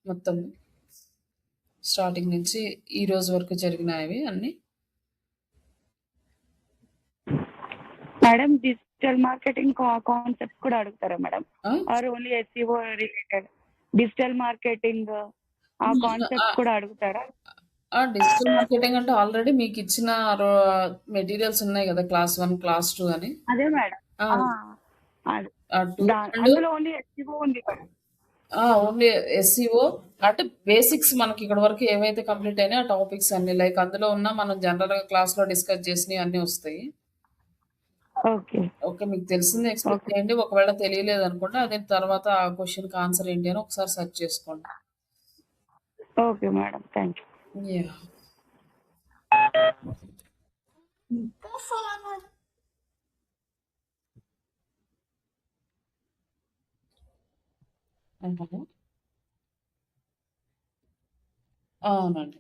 Speaker 1: మొత్తం. స్టార్టింగ్ నుంచి ఈ రోజు వరకు జరిగినవి అన్నీ.
Speaker 3: మేడం డిజిటల్ మార్కెటింగ్ కాన్సెప్ట్స్ కూడా అడుగుతారా మేడం?
Speaker 1: ఆ!
Speaker 3: Or only SEO related? Digital marketing ఆ
Speaker 1: ఆ!
Speaker 3: కాన్సెప్ట్స్ కూడా అడుగుతారా?
Speaker 1: డిజిటల్ మార్కెటింగ్ అంటే ఆల్రెడీ మీకిచ్చిన రో మెటీరియల్స్ ఉన్నాయి గదా! క్లాస్ 1, క్లాస్ 2 అని.
Speaker 3: అదే మేడం.
Speaker 1: ఆ!
Speaker 3: ఆ! అది.
Speaker 1: ఆ టూల్స్ అండ్
Speaker 3: అందులో ఓన్లీ ఎస్ఈఓ ఉంది మేడం.
Speaker 1: ఓన్లీ ఎస్‌సిఓ అంటే బేసిక్స్ మనకి ఇక్కడి వరకు ఏవైతే కంప్లీట్ అయినాయో ఆ టాపిక్స్ అన్నీ లైక్ అందులో ఉన్న మనం జనరల్‌గా క్లాస్‌లో డిస్కస్ చేసినయి అన్నీ వస్తాయి.
Speaker 3: ఓకే.
Speaker 1: ఓకే. మీకు తెలిసింది ఎక్స్‌పెక్ట్
Speaker 3: ఓకే.
Speaker 1: చేయండి. ఒకవేళ తెలియలేదనుకోండి అదే తర్వాత ఆ క్వెషన్‌కి ఆన్సర్ ఏంటి అని ఒకసారి సెర్చ్ చేసుకోండి.
Speaker 3: Okay madam. Thank you.
Speaker 1: Yeah! Hello! అవునండి.